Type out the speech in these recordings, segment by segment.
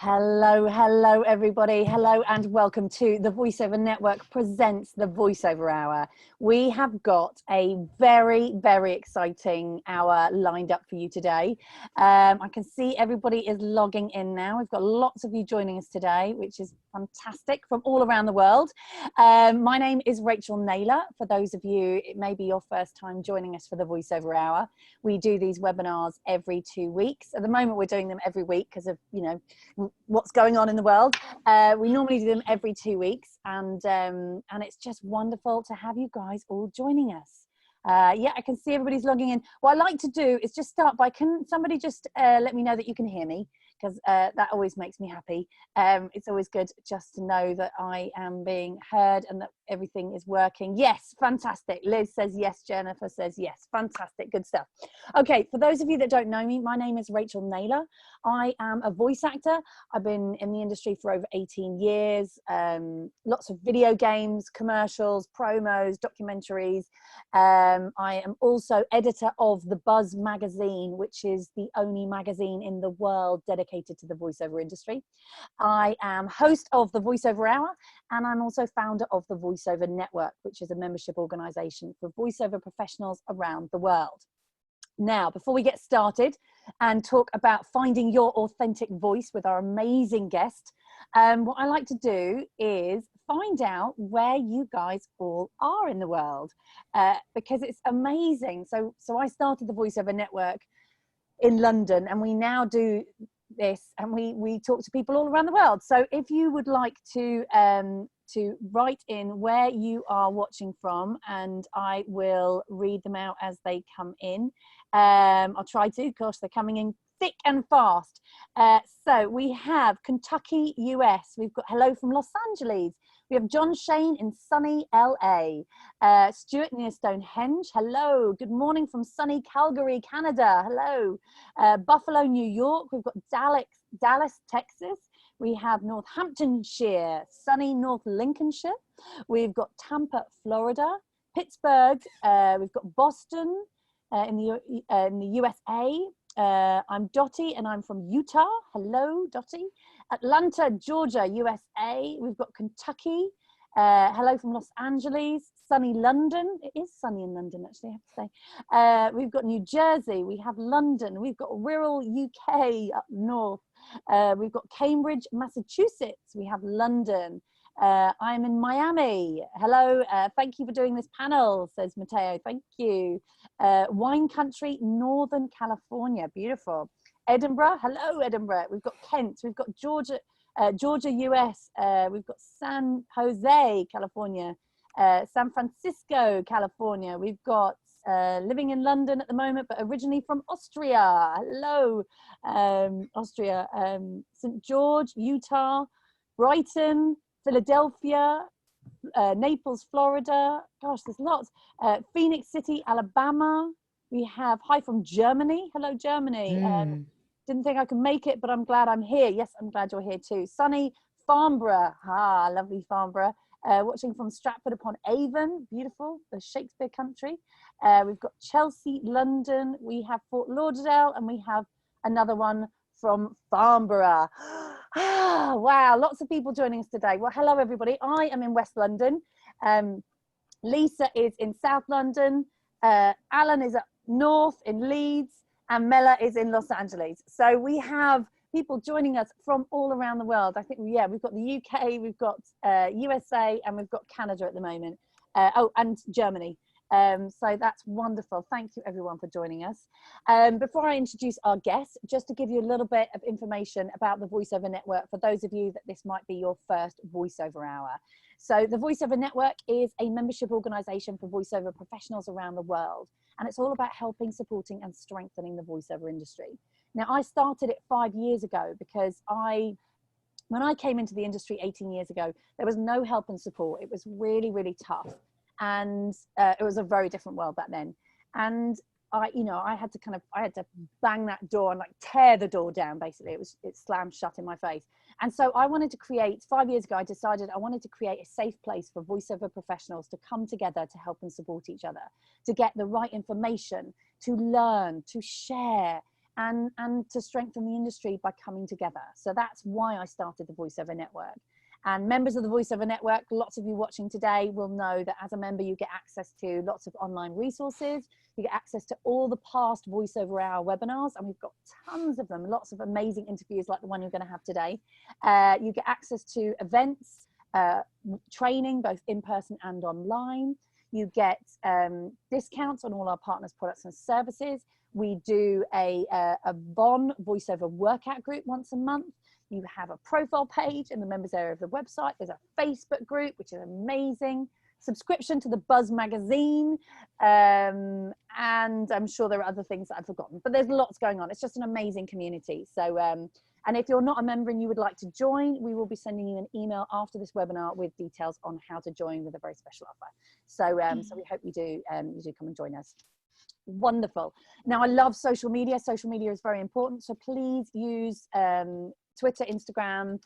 Hello, everybody. Hello, and welcome to the Voiceover Network presents the Voiceover Hour. We have got a very exciting hour lined up for you today. I can see everybody is logging in now. We've got lots of you joining us today, which is fantastic, from all around the world. My name is Rachel Naylor. For those of you, it may be your first time joining us for the Voiceover Hour. We do these webinars every 2 weeks. At the moment, we're doing them every week because of, what's going on in the world. We normally do them every 2 weeks, and it's just wonderful to have you guys all joining us. Yeah, I can see everybody's logging in. What I like to do is just start by, can somebody just let me know that you can hear me? Because that always makes me happy. It's always good just to know that I am being heard and that everything is working. Yes, fantastic. Liz says yes, Jennifer says yes. Fantastic, good stuff. Okay, for those of you that don't know me, my name is Rachel Naylor. I am a voice actor. I've been in the industry for over 18 years. Lots of video games, commercials, promos, documentaries. I am also editor of The Buzz magazine, which is the only magazine in the world dedicated to the voiceover industry. I am host of the Voiceover Hour, and I'm also founder of the Voiceover Network, which is a membership organization for voiceover professionals around the world. Now, before we get started and talk about finding your authentic voice with our amazing guest, what I like to do is find out where you guys all are in the world, because it's amazing. So I started the Voiceover Network in London, and we now do this, and we talk to people all around the world. So if you would like to write in where you are watching from, and I will read them out as they come in. I'll try to, of course, they're coming in thick and fast. So we have Kentucky, US. We've got hello from Los Angeles. We have John Shane in sunny LA. Stuart near Stonehenge. Hello. Good morning from sunny Calgary, Canada. Hello. Buffalo, New York. We've got Dallas, Texas. We have Northamptonshire, sunny North Lincolnshire. We've got Tampa, Florida. Pittsburgh. We've got Boston in the USA. I'm Dottie, and I'm from Utah. Hello, Dottie. Atlanta, Georgia, USA. We've got Kentucky. Hello from Los Angeles. Sunny London. It is sunny in London, actually, I have to say. We've got New Jersey. We have London. We've got rural UK up north. We've got Cambridge, Massachusetts. We have London. I'm in Miami. Hello, thank you for doing this panel, says Matteo. Thank you. Wine country, Northern California. Beautiful. Edinburgh. Hello, Edinburgh. We've got Kent. We've got Georgia, US. We've got San Jose, California. San Francisco, California. We've got living in London at the moment, but originally from Austria. Hello, Austria. St. George, Utah. Brighton, Philadelphia, Naples, Florida. Gosh, there's lots. Phoenix City, Alabama. We have hi from Germany. Hello, Germany. Didn't think I could make it, but I'm glad I'm here. Yes, I'm glad you're here too. Sunny Farnborough. Ah, lovely Farnborough. Watching from Stratford-upon-Avon. Beautiful, the Shakespeare country. We've got Chelsea, London. We have Fort Lauderdale, and we have another one from Farnborough. Ah, wow, lots of people joining us today. Well, hello, everybody. I am in West London. Lisa is in South London. Alan is up north in Leeds, and Mela is in Los Angeles. So we have people joining us from all around the world. I think, yeah, we've got the UK, we've got USA, and we've got Canada at the moment. Oh, and Germany. So that's wonderful. Thank you, everyone, for joining us. Before I introduce our guest, just to give you a little bit of information about the Voiceover Network, for those of you that this might be your first Voiceover Hour. So the Voiceover Network is a membership organization for voiceover professionals around the world. And it's all about helping, supporting, and strengthening the voiceover industry. Now, I started it 5 years ago because when I came into the industry 18 years ago, there was no help and support. It was really tough. And it was a very different world back then. And I had to bang that door and like tear the door down. Basically, it slammed shut in my face. And so I wanted to create, 5 years ago, I decided I wanted to create a safe place for voiceover professionals to come together to help and support each other, to get the right information, to learn, to share, and to strengthen the industry by coming together. So that's why I started the Voiceover Network. And members of the Voiceover Network, lots of you watching today will know that as a member, you get access to lots of online resources. You get access to all the past Voiceover Hour webinars, and we've got tons of them, lots of amazing interviews like the one you're going to have today. You get access to events, training, both in person and online. You get discounts on all our partners' products and services. We do a VON voiceover workout group once a month. You have a profile page in the members area of the website. There's a Facebook group, which is amazing. Subscription to the Buzz magazine. And I'm sure there are other things that I've forgotten, but there's lots going on. It's just an amazing community. So, and if you're not a member and you would like to join, we will be sending you an email after this webinar with details on how to join with a very special offer. So, so we hope you do come and join us. Wonderful. Now, I love social media. Social media is very important. So please use Twitter, Instagram,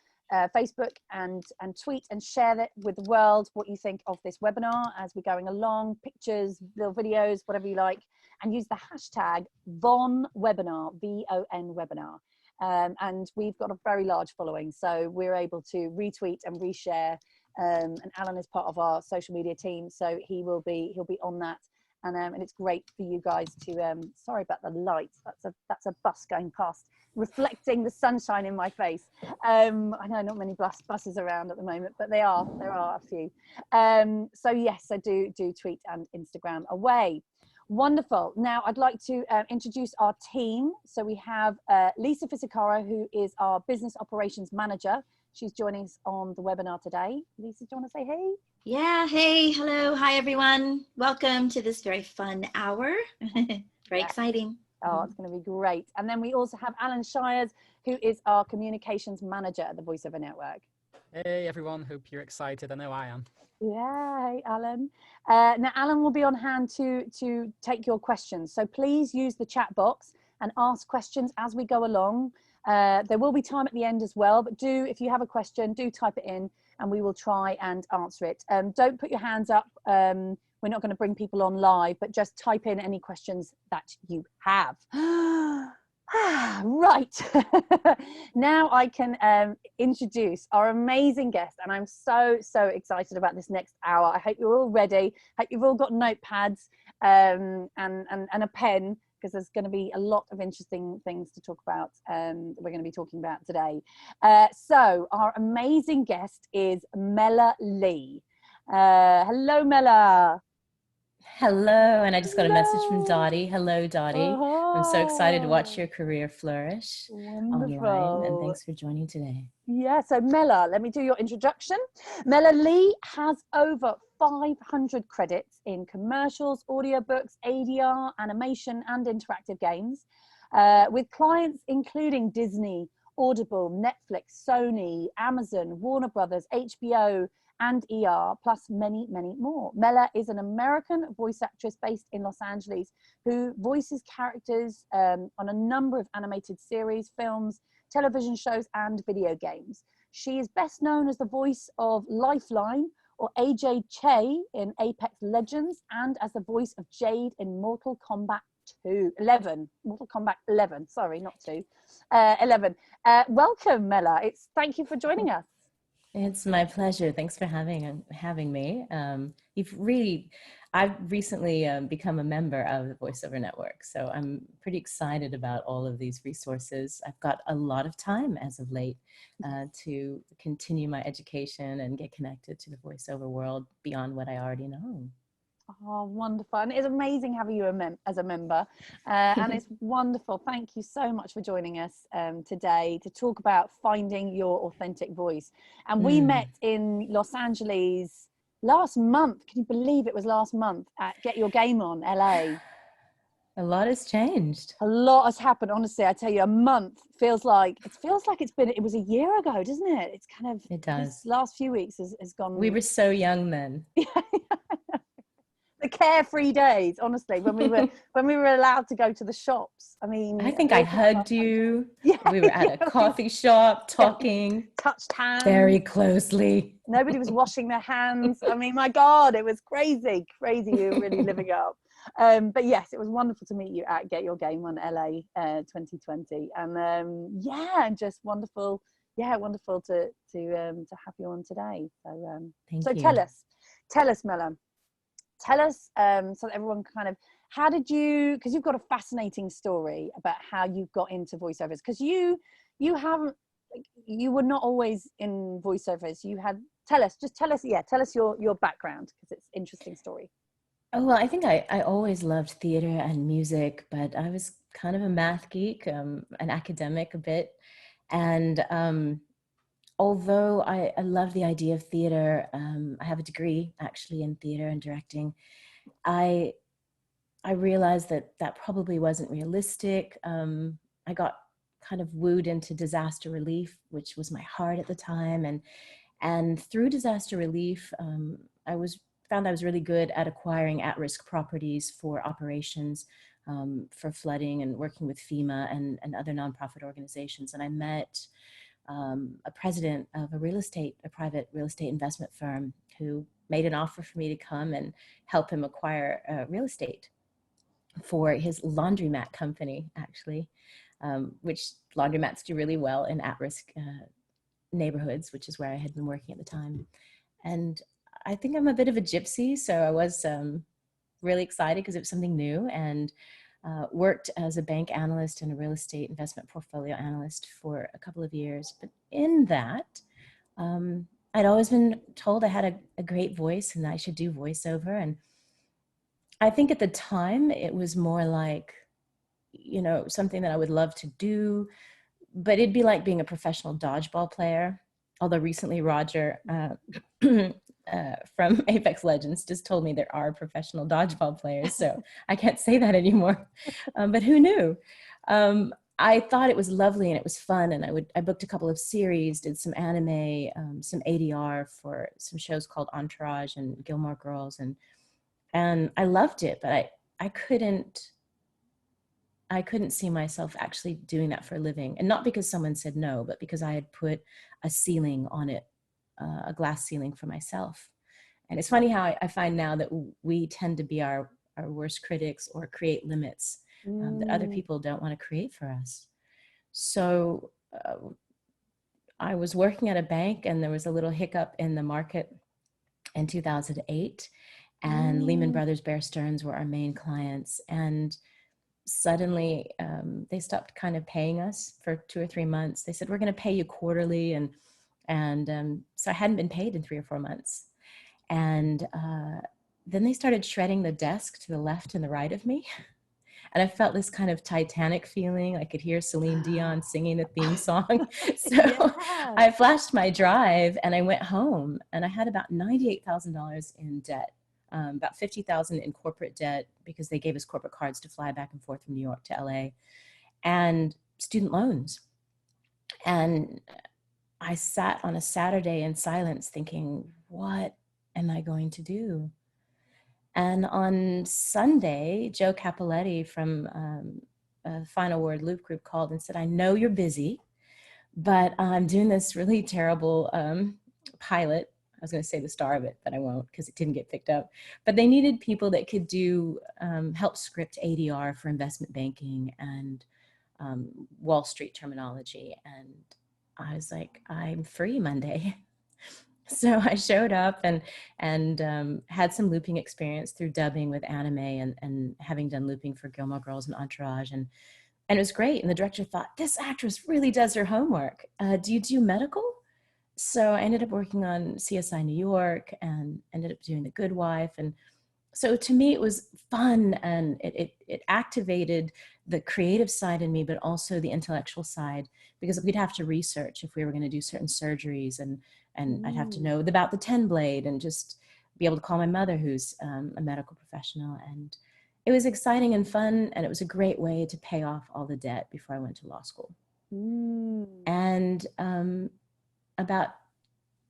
Facebook, and tweet and share that with the world what you think of this webinar as we're going along. Pictures, little videos, whatever you like, and use the hashtag VON webinar, VON webinar. And we've got a very large following, so we're able to retweet and reshare. And Alan is part of our social media team, so he'll be on that. And it's great for you guys to sorry about the light, that's a bus going past reflecting the sunshine in my face. I know not many buses around at the moment, but there are a few. So yes, I do tweet and Instagram away. Wonderful. Now I'd like to introduce our team. So we have Lisa Fisicaro, who is our business operations manager. She's joining us on the webinar today. Lisa, do you want to say hey? Yeah, hey, hello, hi everyone. Welcome to this very fun hour. Very exciting. Oh, it's going to be great. And then we also have Alan Shires, who is our communications manager at the Voiceover Network. Hey everyone, hope you're excited. I know I am. Yeah, hey Alan. Now Alan will be on hand to take your questions. So please use the chat box and ask questions as we go along. There will be time at the end as well, but if you have a question, do type it in and we will try and answer it. Don't put your hands up. We're not going to bring people on live, but just type in any questions that you have. Right. Now I can introduce our amazing guest, and I'm so excited about this next hour. I hope you're all ready. I hope you've all got notepads and a pen, because there's going to be a lot of interesting things to talk about that we're going to be talking about today. So our amazing guest is Mela Lee. Hello, Mela. Hello, and I just got a message from Dottie. Hello, Dottie. I'm so excited to watch your career flourish. Wonderful. Online, and thanks for joining today. Yeah, so Mela, let me do your introduction. Mela Lee has over 500 credits in commercials, audiobooks, ADR, animation, and interactive games, with clients including Disney, Audible, Netflix, Sony, Amazon, Warner Brothers, HBO, and ER, plus many more. Mela is an American voice actress based in Los Angeles who voices characters on a number of animated series, films, television shows, and video games. She is best known as the voice of Lifeline or AJ Che in Apex Legends, and as the voice of Jade in Mortal Kombat 11. Mortal Kombat 11, sorry, not 2. 11. Welcome, Mela. Thank you for joining us. It's my pleasure. Thanks for having me. I've recently become a member of the Voiceover Network, so I'm pretty excited about all of these resources. I've got a lot of time as of late to continue my education and get connected to the voiceover world beyond what I already know. Oh, wonderful. And it's amazing having you as a member. And it's wonderful. Thank you so much for joining us today to talk about finding your authentic voice. And we met in Los Angeles last month. Can you believe it was last month at Get Your Game On, LA? A lot has changed. A lot has happened. Honestly, I tell you, a month feels like it was a year ago, doesn't it? It's kind of, it does. This last few weeks has gone. We were so young then. The carefree days, honestly, when we were allowed to go to the shops. I mean, I think I hugged you. Yeah, we were at a coffee shop talking, touched hands very closely. Nobody was washing their hands. I mean, my God, it was crazy. We were really living up. But yes, it was wonderful to meet you at Get Your Game on LA 2020, and yeah, just wonderful. Yeah, wonderful to have you on today. So Thank so you. tell us, Mela, tell us so that everyone kind of, how did you, because you've got a fascinating story about how you got into voiceovers, because you haven't, you were not always in voiceovers. You had, tell us your background, because it's an interesting story. Oh, well, I think I always loved theater and music, but I was kind of a math geek, an academic a bit. And although I love the idea of theater, I have a degree actually in theater and directing. I realized that that probably wasn't realistic. I got kind of wooed into disaster relief, which was my heart at the time. And through disaster relief, I found I was really good at acquiring at-risk properties for operations, for flooding, and working with FEMA and other nonprofit organizations. And I met a president of a private real estate investment firm, who made an offer for me to come and help him acquire real estate for his laundromat company, actually, which laundromats do really well in at-risk neighborhoods, which is where I had been working at the time. And I think I'm a bit of a gypsy, so I was really excited because it was something new, and worked as a bank analyst and a real estate investment portfolio analyst for a couple of years. But in that, I'd always been told I had a great voice and I should do voiceover. And I think at the time it was more like, you know, something that I would love to do, but it'd be like being a professional dodgeball player. Although recently Roger from Apex Legends just told me there are professional dodgeball players, so I can't say that anymore. But who knew? I thought it was lovely and it was fun, and I booked a couple of series, did some anime, some ADR for some shows called Entourage and Gilmore Girls, and I loved it, but I couldn't see myself actually doing that for a living. And not because someone said no, but because I had put a ceiling on it, a glass ceiling for myself. And it's funny how I find now that we tend to be our worst critics, or create limits that other people don't want to create for us. So I was working at a bank, and there was a little hiccup in the market in 2008. And Lehman Brothers, Bear Stearns were our main clients. And suddenly they stopped kind of paying us for 2 or 3 months. They said, we're going to pay you quarterly. And so I hadn't been paid in 3 or 4 months. And then they started shredding the desk to the left and the right of me. And I felt this kind of Titanic feeling. I could hear Celine Dion singing the theme song. So Yeah. I flashed my drive and I went home, and I had about $98,000 in debt. About $50,000 in corporate debt, because they gave us corporate cards to fly back and forth from New York to LA, and student loans. And I sat on a Saturday in silence thinking, what am I going to do? And on Sunday, Joe Capoletti from Final Word Loop Group called and said, I know you're busy, but I'm doing this really terrible pilot. I was going to say the star of it, but I won't, because it didn't get picked up. But they needed people that could do help script ADR for investment banking and Wall Street terminology. And I was like, I'm free Monday. So I showed up and had some looping experience through dubbing with anime and having done looping for Gilmore Girls and Entourage. And it was great. And the director thought, this actress really does her homework. Do you do medical? So I ended up working on CSI New York and ended up doing The Good Wife. And so to me, it was fun, and it activated the creative side in me, but also the intellectual side, because we'd have to research if we were going to do certain surgeries, and I'd have to know about the 10 blade and just be able to call my mother, who's a medical professional. And it was exciting and fun, and it was a great way to pay off all the debt before I went to law school. And about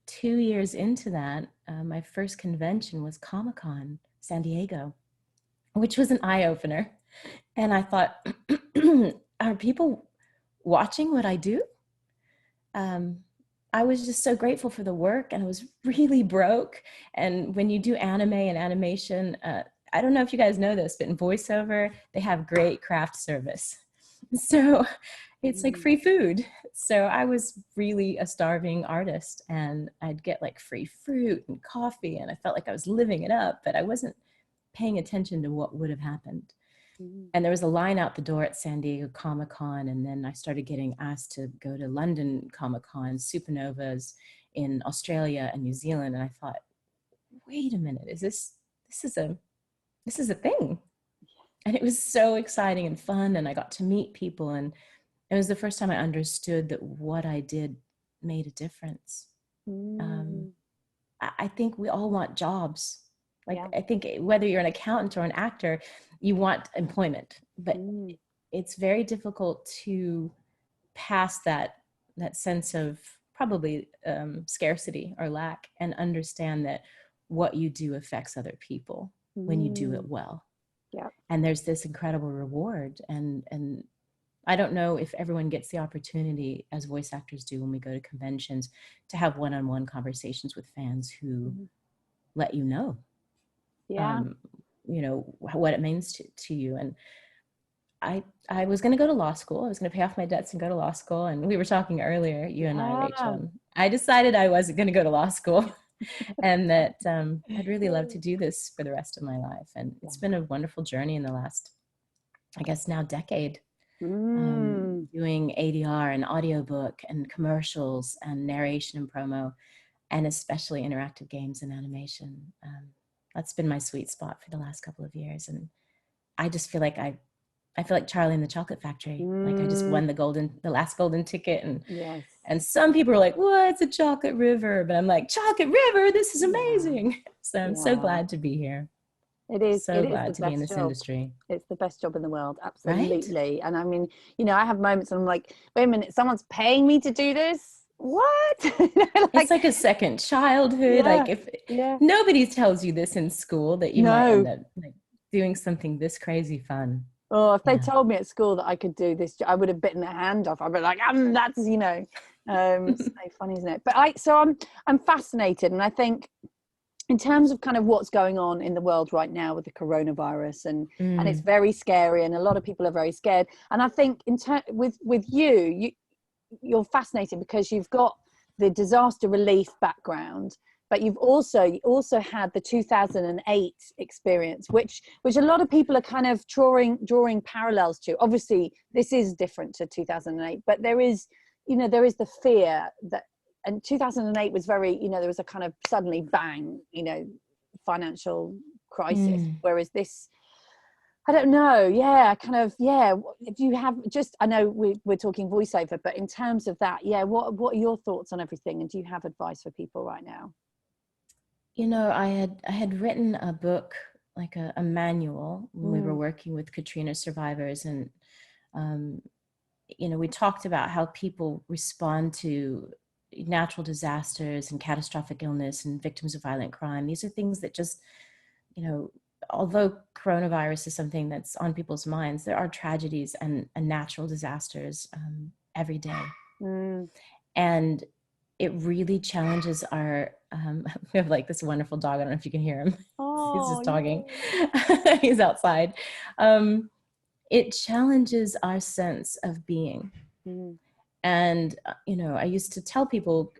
2 years into that, my first convention was Comic-Con San Diego, which was an eye-opener. And I thought, are people watching what I do? I was just so grateful for the work, and I was really broke. And when you do anime and animation, I don't know if you guys know this, but in voiceover, they have great craft service. So it's like free food. So I was really a starving artist, and I'd get like free fruit and coffee, and I felt like I was living it up, but I wasn't paying attention to what would have happened. And there was a line out the door at San Diego Comic-Con, and then I started getting asked to go to London Comic-Con, Supernovas in Australia and New Zealand, and I thought, wait a minute, this is a thing. And it was so exciting and fun, and I got to meet people, and it was the first time I understood that what I did made a difference. I think we all want jobs. Like, I think whether you're an accountant or an actor, you want employment, but it's very difficult to pass that sense of probably scarcity or lack, and understand that what you do affects other people when you do it well. And there's this incredible reward. And I don't know if everyone gets the opportunity, as voice actors do when we go to conventions, to have one-on-one conversations with fans who let you know, you know, what it means to you. And I was going to go to law school. I was going to pay off my debts and go to law school. And we were talking earlier, you and I, Rachel, and I decided I wasn't going to go to law school. And that I'd really love to do this for the rest of my life. And it's been a wonderful journey in the last, I guess now, decade, doing ADR and audiobook and commercials and narration and promo, and especially interactive games and animation. That's been my sweet spot for the last couple of years. And I just feel like I feel like Charlie in the Chocolate Factory. Like I just won the last golden ticket. And and some people are like, what's a chocolate river? But I'm like, chocolate river, this is amazing. So I'm so glad to be here. It is so glad to be in this industry. It's the best job in the world. Absolutely. Right? And I mean, you know, I have moments and I'm like, wait a minute, someone's paying me to do this? What? It's like a second childhood. Like if nobody tells you this in school, that you might end up like doing something this crazy fun. Oh, if they told me at school that I could do this, I would have bitten their hand off. I'd be like, that's, you know, it's so funny, isn't it? But I'm fascinated. And I think in terms of kind of what's going on in the world right now with the coronavirus, and it's very scary, and a lot of people are very scared. And I think with you're fascinated because you've got the disaster relief background, but you've also had the 2008 experience, which a lot of people are kind of drawing parallels to. Obviously, this is different to 2008, but there is the fear that, and 2008 was very, you know, there was a kind of suddenly bang, you know, financial crisis, whereas this, I don't know. If you have just, I know we're talking voiceover, but in terms of that, what are your thoughts on everything? And do you have advice for people right now? You know, I had written a book, like a manual, when we were working with Katrina survivors. And, you know, we talked about how people respond to natural disasters and catastrophic illness and victims of violent crime. These are things that just, you know, although coronavirus is something that's on people's minds, there are tragedies and natural disasters every day. And it really challenges our, we have like this wonderful dog. I don't know if you can hear him. He's just dogging. He's outside. It challenges our sense of being. And, you know, I used to tell people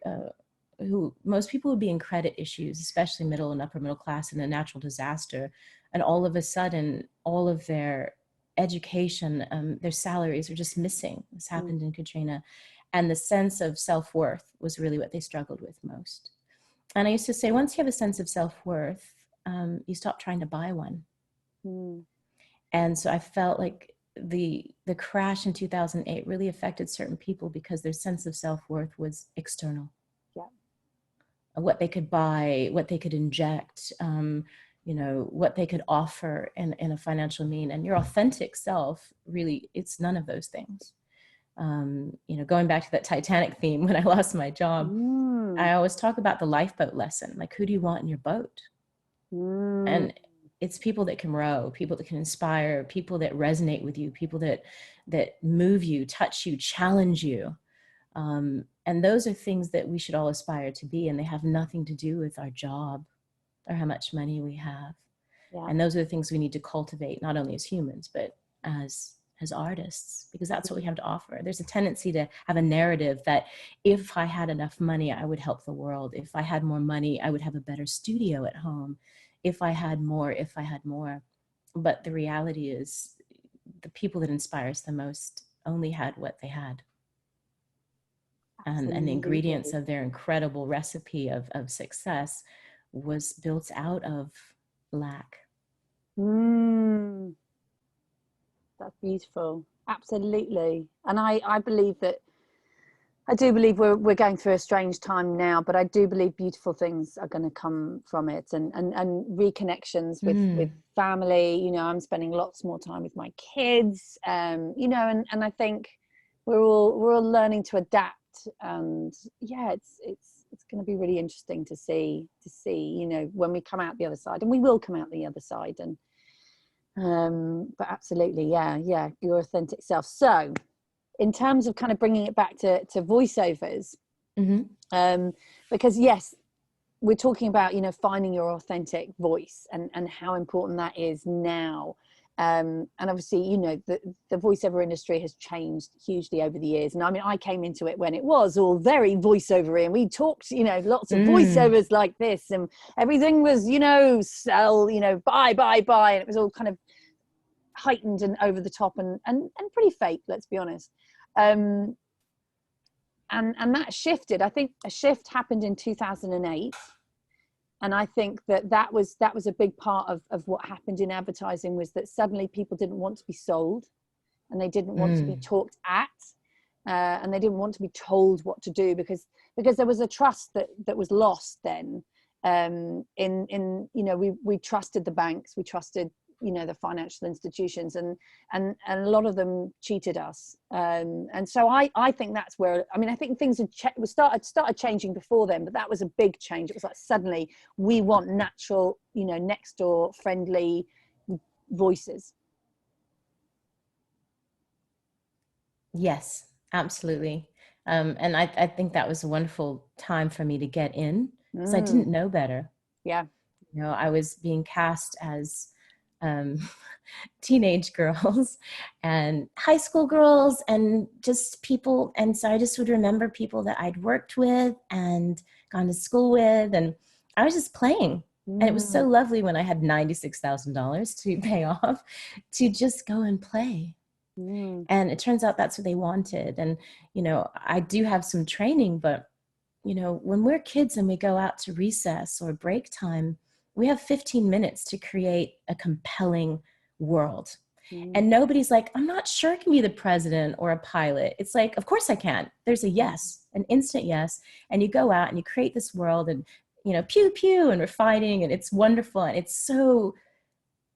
most people would be in credit issues, especially middle and upper middle class, in a natural disaster. And all of a sudden, all of their education, their salaries are just missing. This happened in Katrina. And the sense of self-worth was really what they struggled with most. And I used to say, once you have a sense of self-worth, you stop trying to buy one. And so I felt like the crash in 2008 really affected certain people because their sense of self-worth was external. What they could buy, what they could inject, you know, what they could offer in a financial mean. And your authentic self, really, it's none of those things. You know, going back to that Titanic theme, when I lost my job, I always talk about the lifeboat lesson. Like, who do you want in your boat? And it's people that can row, people that can inspire, people that resonate with you, people that move you, touch you, challenge you. And those are things that we should all aspire to be, and they have nothing to do with our job or how much money we have. Yeah. And those are the things we need to cultivate, not only as humans, but as artists, because that's what we have to offer. There's a tendency to have a narrative that if I had enough money, I would help the world. If I had more money, I would have a better studio at home. If I had more. But the reality is the people that inspire us the most only had what they had. And the ingredients of their incredible recipe of success was built out of lack. That's beautiful. Absolutely. And I believe that, I do believe we're going through a strange time now, but I do believe beautiful things are going to come from it, and reconnections with family. You know, I'm spending lots more time with my kids, you know, and I think we're all learning to adapt, and yeah, it's going to be really interesting to see, you know, when we come out the other side, and we will come out the other side. And but absolutely, yeah, your authentic self. So in terms of kind of bringing it back to voiceovers, because yes, we're talking about, you know, finding your authentic voice and how important that is now. And obviously, you know, the voiceover industry has changed hugely over the years. And I mean, I came into it when it was all very voiceover-y, and we talked, you know, lots of voiceovers like this, and everything was, you know, sell, you know, buy, and it was all kind of heightened and over the top and pretty fake, let's be honest. And that shifted. I think a shift happened in 2008. And I think that was a big part of what happened in advertising, was that suddenly people didn't want to be sold, and they didn't want to be talked at, and they didn't want to be told what to do, because there was a trust that was lost then. In you know, we trusted the banks, we trusted, you know, the financial institutions, and a lot of them cheated us. And so I think that's where, I mean, I think things had started changing before then, but that was a big change. It was like, suddenly we want natural, you know, next door friendly voices. Yes, absolutely. And I think that was a wonderful time for me to get in, because I didn't know better. Yeah. You know, I was being cast as teenage girls and high school girls and just people. And so I just would remember people that I'd worked with and gone to school with, and I was just playing. And it was so lovely when I had $96,000 to pay off to just go and play. And it turns out that's what they wanted. And, you know, I do have some training, but, you know, when we're kids and we go out to recess or break time, we have 15 minutes to create a compelling world. And nobody's like, I'm not sure I can be the president or a pilot. It's like, of course I can. There's a yes, an instant yes. And you go out and you create this world, and, you know, pew, pew, and we're fighting, and it's wonderful. And it's so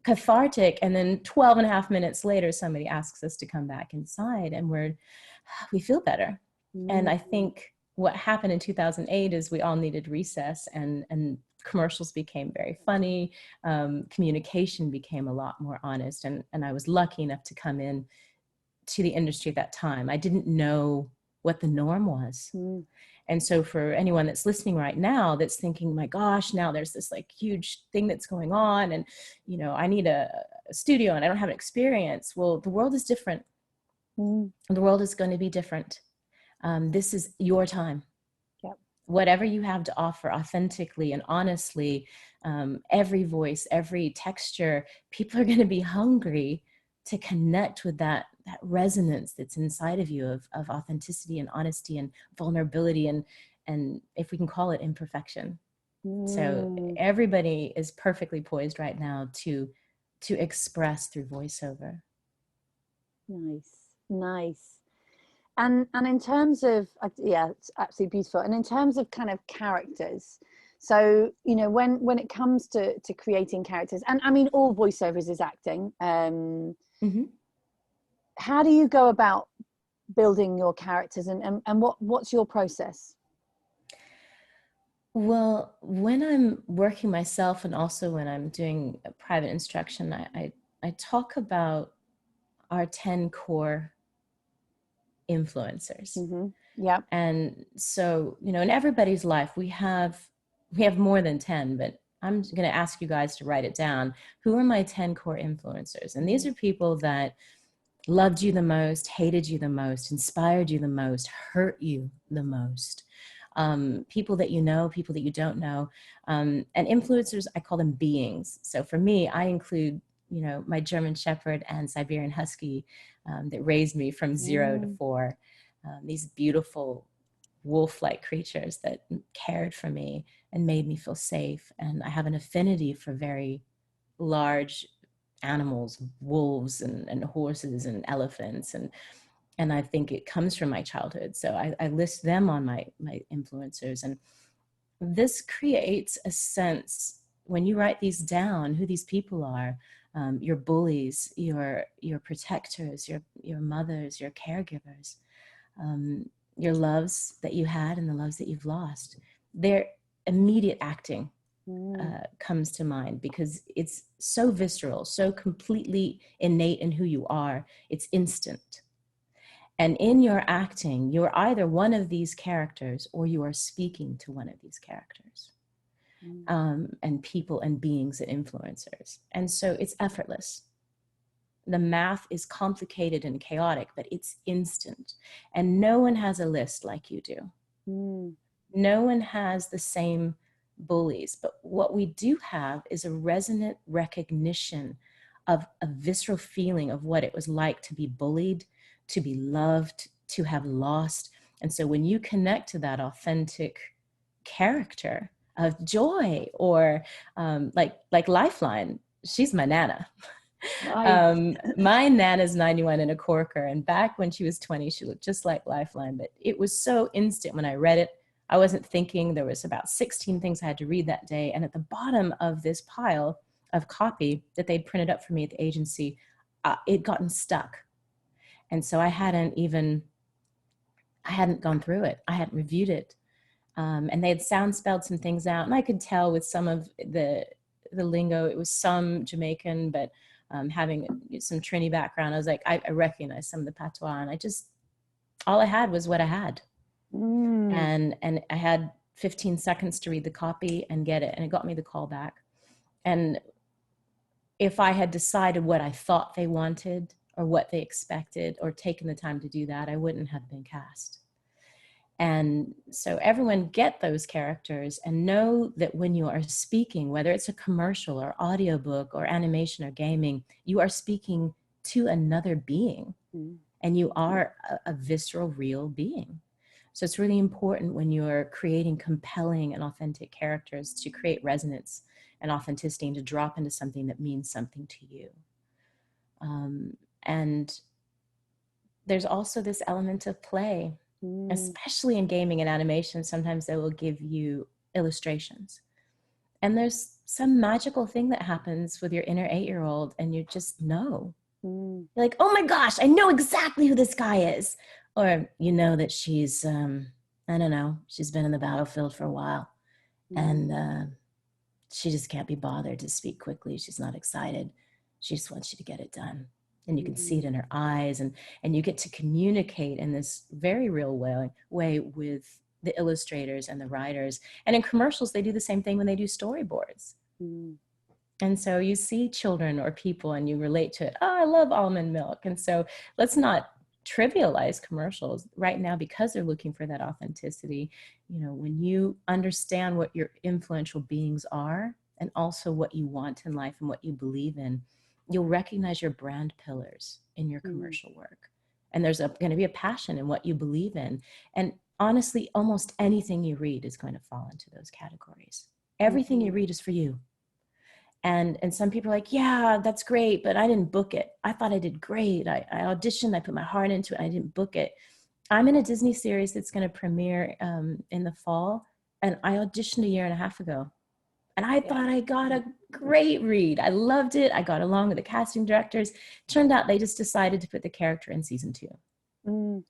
cathartic. And then 12 and a half minutes later, somebody asks us to come back inside, and we feel better. And I think what happened in 2008 is we all needed recess, and commercials became very funny. Communication became a lot more honest. And I was lucky enough to come in to the industry at that time. I didn't know what the norm was. And so for anyone that's listening right now that's thinking, my gosh, now there's this like huge thing that's going on, and, you know, I need a studio and I don't have an experience. Well, the world is different. The world is going to be different. This is your time. Yep. Whatever you have to offer authentically and honestly, every voice, every texture, people are going to be hungry to connect with that resonance that's inside of you of authenticity and honesty and vulnerability, and if we can call it imperfection. So everybody is perfectly poised right now to express through voiceover. Nice. And in terms of, yeah, it's absolutely beautiful. And in terms of kind of characters, so, you know, when it comes to creating characters, and I mean, all voiceovers is acting, how do you go about building your characters, and what's your process? Well, when I'm working myself, and also when I'm doing a private instruction, I talk about our 10 core influencers. Yeah. And so, you know, in everybody's life, we have more than 10, but I'm going to ask you guys to write it down. Who are my 10 core influencers? And these are people that loved you the most, hated you the most, inspired you the most, hurt you the most. People that you know, people that you don't know. And influencers, I call them beings. So for me, I include, you know, my German Shepherd and Siberian Husky that raised me from 0 to 4. These beautiful wolf-like creatures that cared for me and made me feel safe. And I have an affinity for very large animals, wolves and horses and elephants. And I think it comes from my childhood. So I list them on my influencers. And this creates a sense, when you write these down, who these people are, your bullies, your protectors, your mothers, your caregivers, your loves that you had and the loves that you've lost. Their immediate acting comes to mind because it's so visceral, so completely innate in who you are. It's instant. And in your acting, you're either one of these characters or you are speaking to one of these characters. And people and beings and influencers. And so it's effortless. The math is complicated and chaotic, but it's instant. And no one has a list like you do. No one has the same bullies, but what we do have is a resonant recognition of a visceral feeling of what it was like to be bullied, to be loved, to have lost. And so when you connect to that authentic character of Joy or like Lifeline, she's my Nana. Nice. My Nana's 91 and a corker, and back when she was 20, she looked just like Lifeline, but it was so instant when I read it. I wasn't thinking. There was about 16 things I had to read that day, and at the bottom of this pile of copy that they'd printed up for me at the agency, it'd gotten stuck. And so I hadn't gone through it. I hadn't reviewed it. And they had sound spelled some things out, and I could tell with some of the lingo, it was some Jamaican, but having some Trini background, I was like, I recognized some of the patois, and all I had was what I had. And I had 15 seconds to read the copy and get it, and it got me the call back. And if I had decided what I thought they wanted or what they expected or taken the time to do that, I wouldn't have been cast. And so everyone get those characters and know that when you are speaking, whether it's a commercial or audiobook or animation or gaming, you are speaking to another being, and you are a visceral, real being. So it's really important when you're creating compelling and authentic characters to create resonance and authenticity and to drop into something that means something to you. And there's also this element of play. Especially in gaming and animation, sometimes they will give you illustrations. And there's some magical thing that happens with your inner 8-year-old, and you just know. You're like, oh my gosh, I know exactly who this guy is. Or you know that she's, I don't know, she's been in the battlefield for a while. And she just can't be bothered to speak quickly. She's not excited. She just wants you to get it done. And you can see it in her eyes, and you get to communicate in this very real way with the illustrators and the writers. And in commercials, they do the same thing when they do storyboards. And so you see children or people and you relate to it. Oh, I love almond milk. And so let's not trivialize commercials right now because they're looking for that authenticity. You know, when you understand what your influential beings are and also what you want in life and what you believe in, you'll recognize your brand pillars in your commercial work. And there's going to be a passion in what you believe in. And honestly, almost anything you read is going to fall into those categories. Everything you read is for you. And some people are like, yeah, that's great, but I didn't book it. I thought I did great. I auditioned, I put my heart into it, and I didn't book it. I'm in a Disney series that's going to premiere in the fall, and I auditioned 1.5 years ago. And I thought I got a great read. I loved it. I got along with the casting directors. Turned out they just decided to put the character in season 2.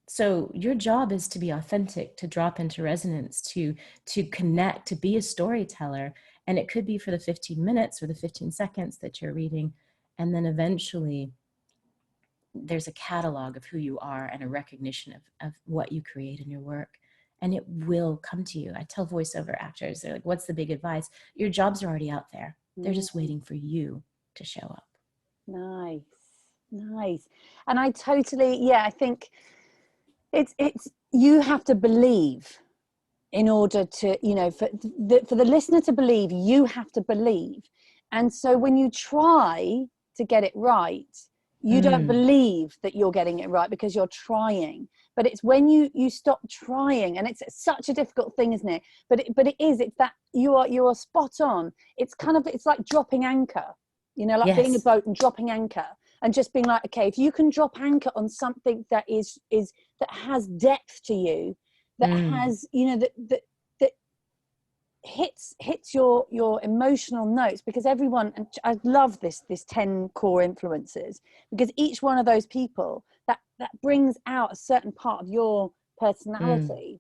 So your job is to be authentic, to drop into resonance, to connect, to be a storyteller. And it could be for the 15 minutes or the 15 seconds that you're reading. And then eventually there's a catalog of who you are and a recognition of what you create in your work. and it will come to you. I tell voiceover actors, they're like, what's the big advice? Your jobs are already out there. They're just waiting for you to show up. Nice, nice. And I totally, yeah, I think it's you have to believe in order to, you know, for the listener to believe, you have to believe. And so when you try to get it right, you don't believe that you're getting it right because you're trying. But it's when you stop trying, and it's such a difficult thing, isn't it? But it is, it's that you are spot on. It's kind of, it's like dropping anchor, you know, like being a boat and dropping anchor, and just being like, okay, if you can drop anchor on something that is that has depth to you, that has, you know, that hits your emotional notes, because everyone, and I love this 10 core influences, because each one of those people that brings out a certain part of your personality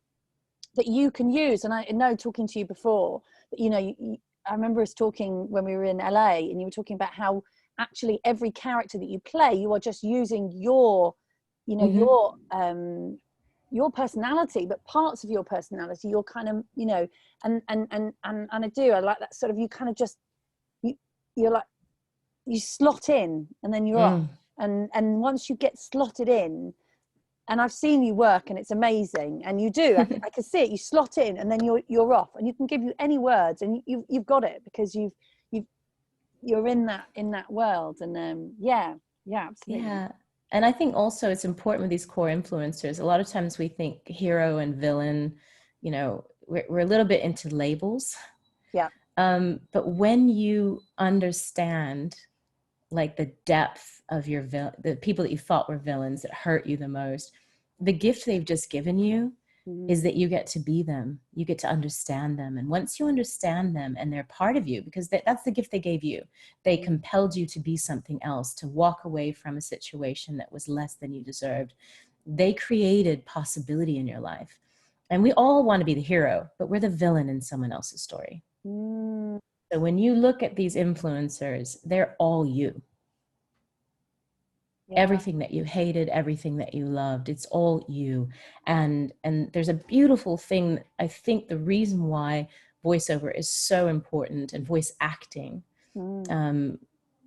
that you can use. And I know, talking to you before, that, you know, I remember us talking when we were in LA, and you were talking about how actually every character that you play, you are just using your, you know, your personality, but parts of your personality, you're kind of, you know, and I like that sort of, you kind of just, you're like, you slot in and then you're off. And once you get slotted in, and I've seen you work and it's amazing, and you do, I can see it, you slot in and then you're off, and you can give you any words and you've got it, because you're in that world. And yeah, absolutely. Yeah. And I think also it's important with these core influencers. A lot of times we think hero and villain, you know, we're a little bit into labels. Yeah. But when you understand like the depth of the people that you thought were villains that hurt you the most, the gift they've just given you is that you get to be them. You get to understand them. And once you understand them and they're part of you, because that's the gift they gave you, they compelled you to be something else, to walk away from a situation that was less than you deserved. They created possibility in your life. And we all want to be the hero, but we're the villain in someone else's story. So when you look at these influencers, they're all you. Yeah. Everything that you hated, everything that you loved, it's all you. And there's a beautiful thing. I think the reason why voiceover is so important, and voice acting,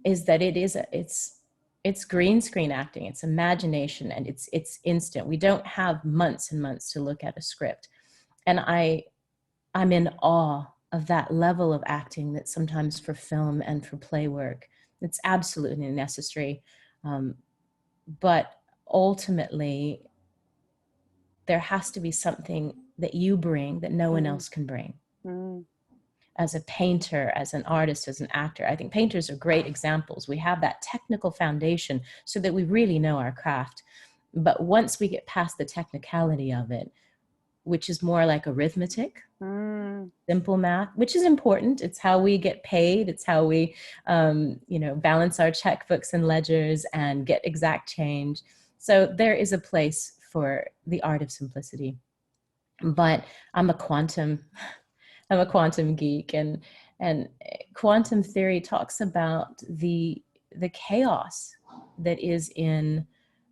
is that it's green screen acting, it's imagination, and it's instant. We don't have months and months to look at a script. And I'm in awe of that level of acting that sometimes for film and for play work, it's absolutely necessary. But ultimately, there has to be something that you bring that no one else can bring. As a painter, as an artist, as an actor, I think painters are great examples. We have that technical foundation so that we really know our craft. But once we get past the technicality of it, which is more like arithmetic, simple math, which is important. It's how we get paid. It's how we, balance our checkbooks and ledgers and get exact change. So there is a place for the art of simplicity. But I'm a quantum geek, and quantum theory talks about the chaos that is in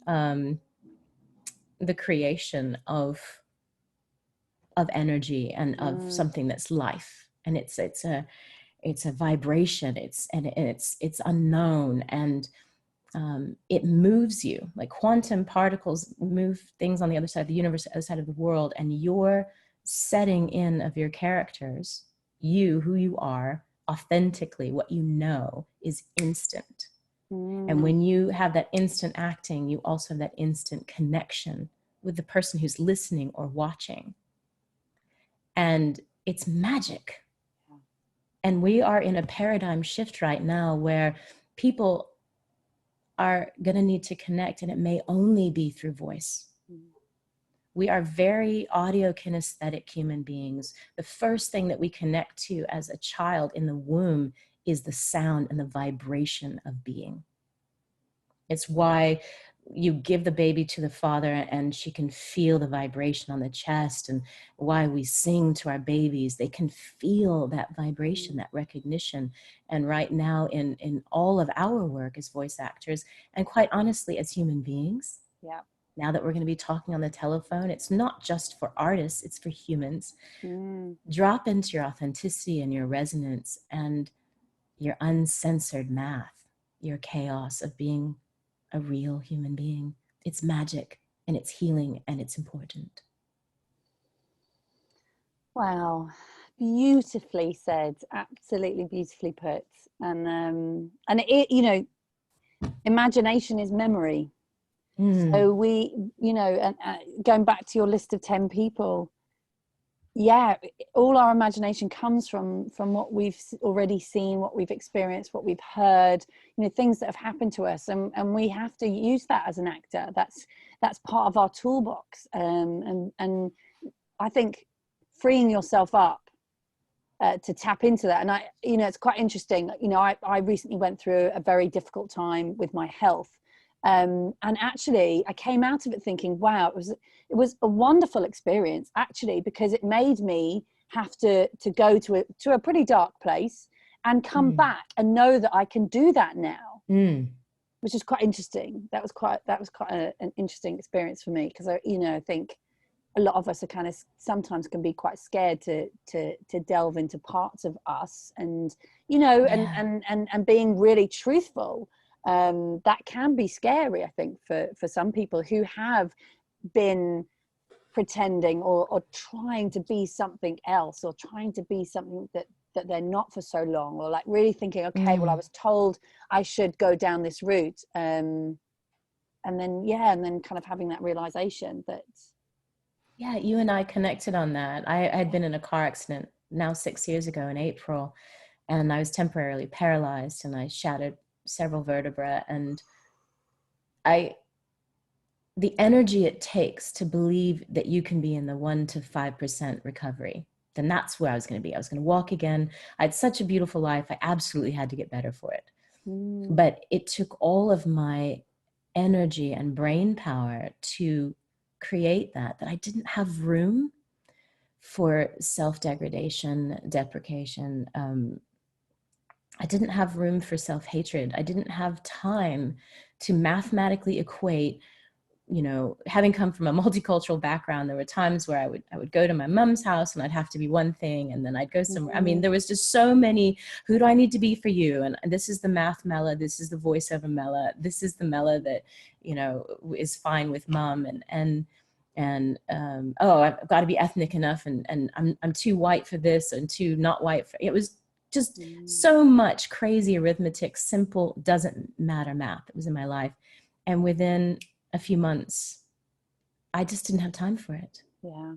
the creation of energy and of something that's life, and it's a vibration, it's unknown, and it moves you. Like quantum particles move things on the other side of the universe, the other side of the world, and your setting in of your characters, who you are authentically, what you know, is instant. And when you have that instant acting, you also have that instant connection with the person who's listening or watching. And it's magic. And we are in a paradigm shift right now where people are going to need to connect, and it may only be through voice. We are very audio kinesthetic human beings. The first thing that we connect to as a child in the womb is the sound and the vibration of being. It's why you give the baby to the father and she can feel the vibration on the chest, and why we sing to our babies. They can feel that vibration, that recognition. And right now in all of our work as voice actors, and quite honestly as human beings, now that we're going to be talking on the telephone, it's not just for artists, it's for humans. Drop into your authenticity and your resonance and your uncensored math, your chaos of being a real human being. It's magic and it's healing and it's important. Wow, beautifully said, absolutely beautifully put. And it, you know, imagination is memory. So we, you know, and going back to your list of 10 people, yeah, all our imagination comes from what we've already seen, what we've experienced, what we've heard, you know, things that have happened to us, and we have to use that as an actor. That's part of our toolbox. And I think freeing yourself up to tap into that. And I, you know, it's quite interesting. You know, I recently went through a very difficult time with my health. And actually I came out of it thinking, wow, it was a wonderful experience actually, because it made me have to go to a pretty dark place and come back and know that I can do that now, which is quite interesting. That was quite an interesting experience for me, because I, you know, I think a lot of us are kind of sometimes can be quite scared to delve into parts of us, and, you know, and being really truthful. That can be scary, I think, for some people who have been pretending or trying to be something else, or trying to be something that they're not for so long, or like really thinking, okay, well, I was told I should go down this route, and then kind of having that realization that you and I connected on that. I had been in a car accident now 6 years ago in April, and I was temporarily paralyzed and I shattered several vertebrae, and the energy it takes to believe that you can be in the 1 to 5% recovery, then that's where I was going to be. I was going to walk again. I had such a beautiful life. I absolutely had to get better for it. But it took all of my energy and brain power to create that I didn't have room for self-degradation, deprecation. I didn't have room for self-hatred. I didn't have time to mathematically equate, you know, having come from a multicultural background, there were times where I would go to my mom's house and I'd have to be one thing, and then I'd go somewhere. I mean, there was just so many, who do I need to be for you? And this is the math Mela, this is the voiceover Mela, this is the Mela that, you know, is fine with mom, oh, I've got to be ethnic enough, and I'm too white for this and too not white for, it was just so much crazy arithmetic, simple, doesn't matter math that was in my life. And within a few months, I just didn't have time for it. yeah,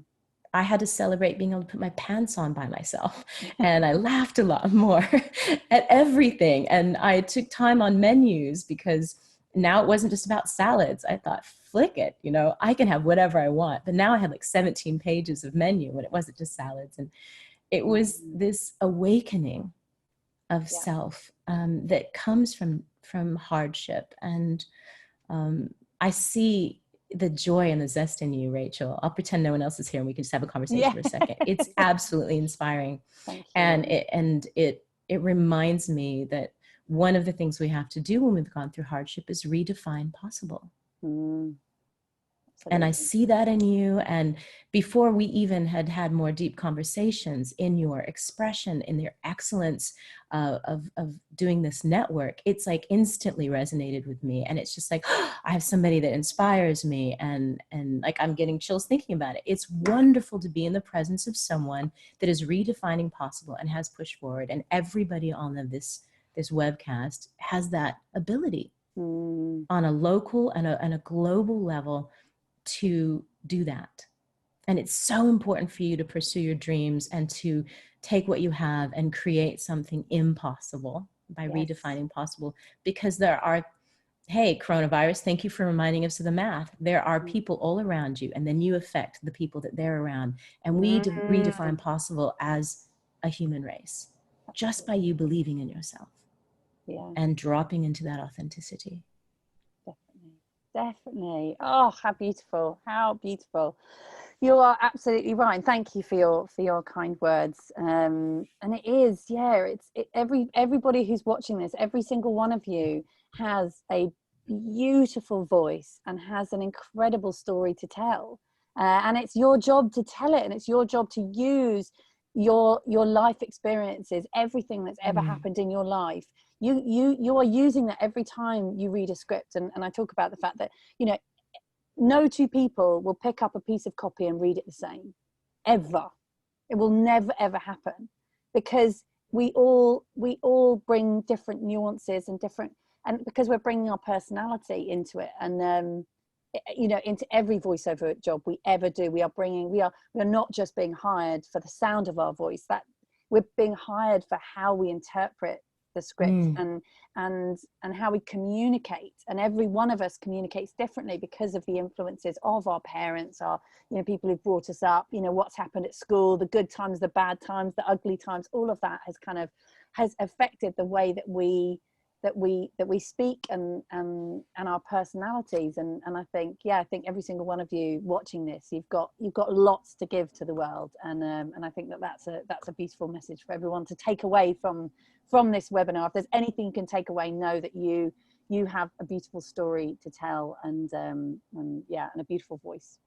I had to celebrate being able to put my pants on by myself. And I laughed a lot more at everything. And I took time on menus, because now it wasn't just about salads. I thought, flick it, you know, I can have whatever I want. But now I had like 17 pages of menu when it wasn't just salads. And it was this awakening of self that comes from hardship. And I see the joy and the zest in you, Rachel. I'll pretend no one else is here and we can just have a conversation for a second. It's absolutely inspiring. And it reminds me that one of the things we have to do when we've gone through hardship is redefine possible. And I see that in you. And before we even had more deep conversations, in your expression, in your excellence of doing this network, it's like instantly resonated with me. And it's just like, oh, I have somebody that inspires me. And like, I'm getting chills thinking about it. It's wonderful to be in the presence of someone that is redefining possible and has pushed forward. And everybody on this webcast has that ability on a local and a global level to do that. And it's so important for you to pursue your dreams and to take what you have and create something impossible by redefining possible, because there are, hey, coronavirus, thank you for reminding us of the math. There are people all around you, and then you affect the people that they're around. And we redefine possible as a human race just by you believing in yourself and dropping into that authenticity. Definitely. Oh, how beautiful. How beautiful. You are absolutely right. And thank you for your kind words. And it is, everybody who's watching this, every single one of you has a beautiful voice and has an incredible story to tell. And it's your job to tell it, and it's your job to use your life experiences, everything that's ever happened in your life. You are using that every time you read a script. And I talk about the fact that, you know, no two people will pick up a piece of copy and read it the same, ever. It will never ever happen, because we all bring different nuances and different, and because we're bringing our personality into it. And you know, into every voiceover job we ever do, we are not just being hired for the sound of our voice, that we're being hired for how we interpret the script and how we communicate. And every one of us communicates differently because of the influences of our parents, our, you know, people who've brought us up, you know, what's happened at school, the good times, the bad times, the ugly times. All of that has affected the way that we speak and our personalities. And I think every single one of you watching this, you've got lots to give to the world. And I think that's a beautiful message for everyone to take away from this webinar. If there's anything you can take away, know that you have a beautiful story to tell, and a beautiful voice.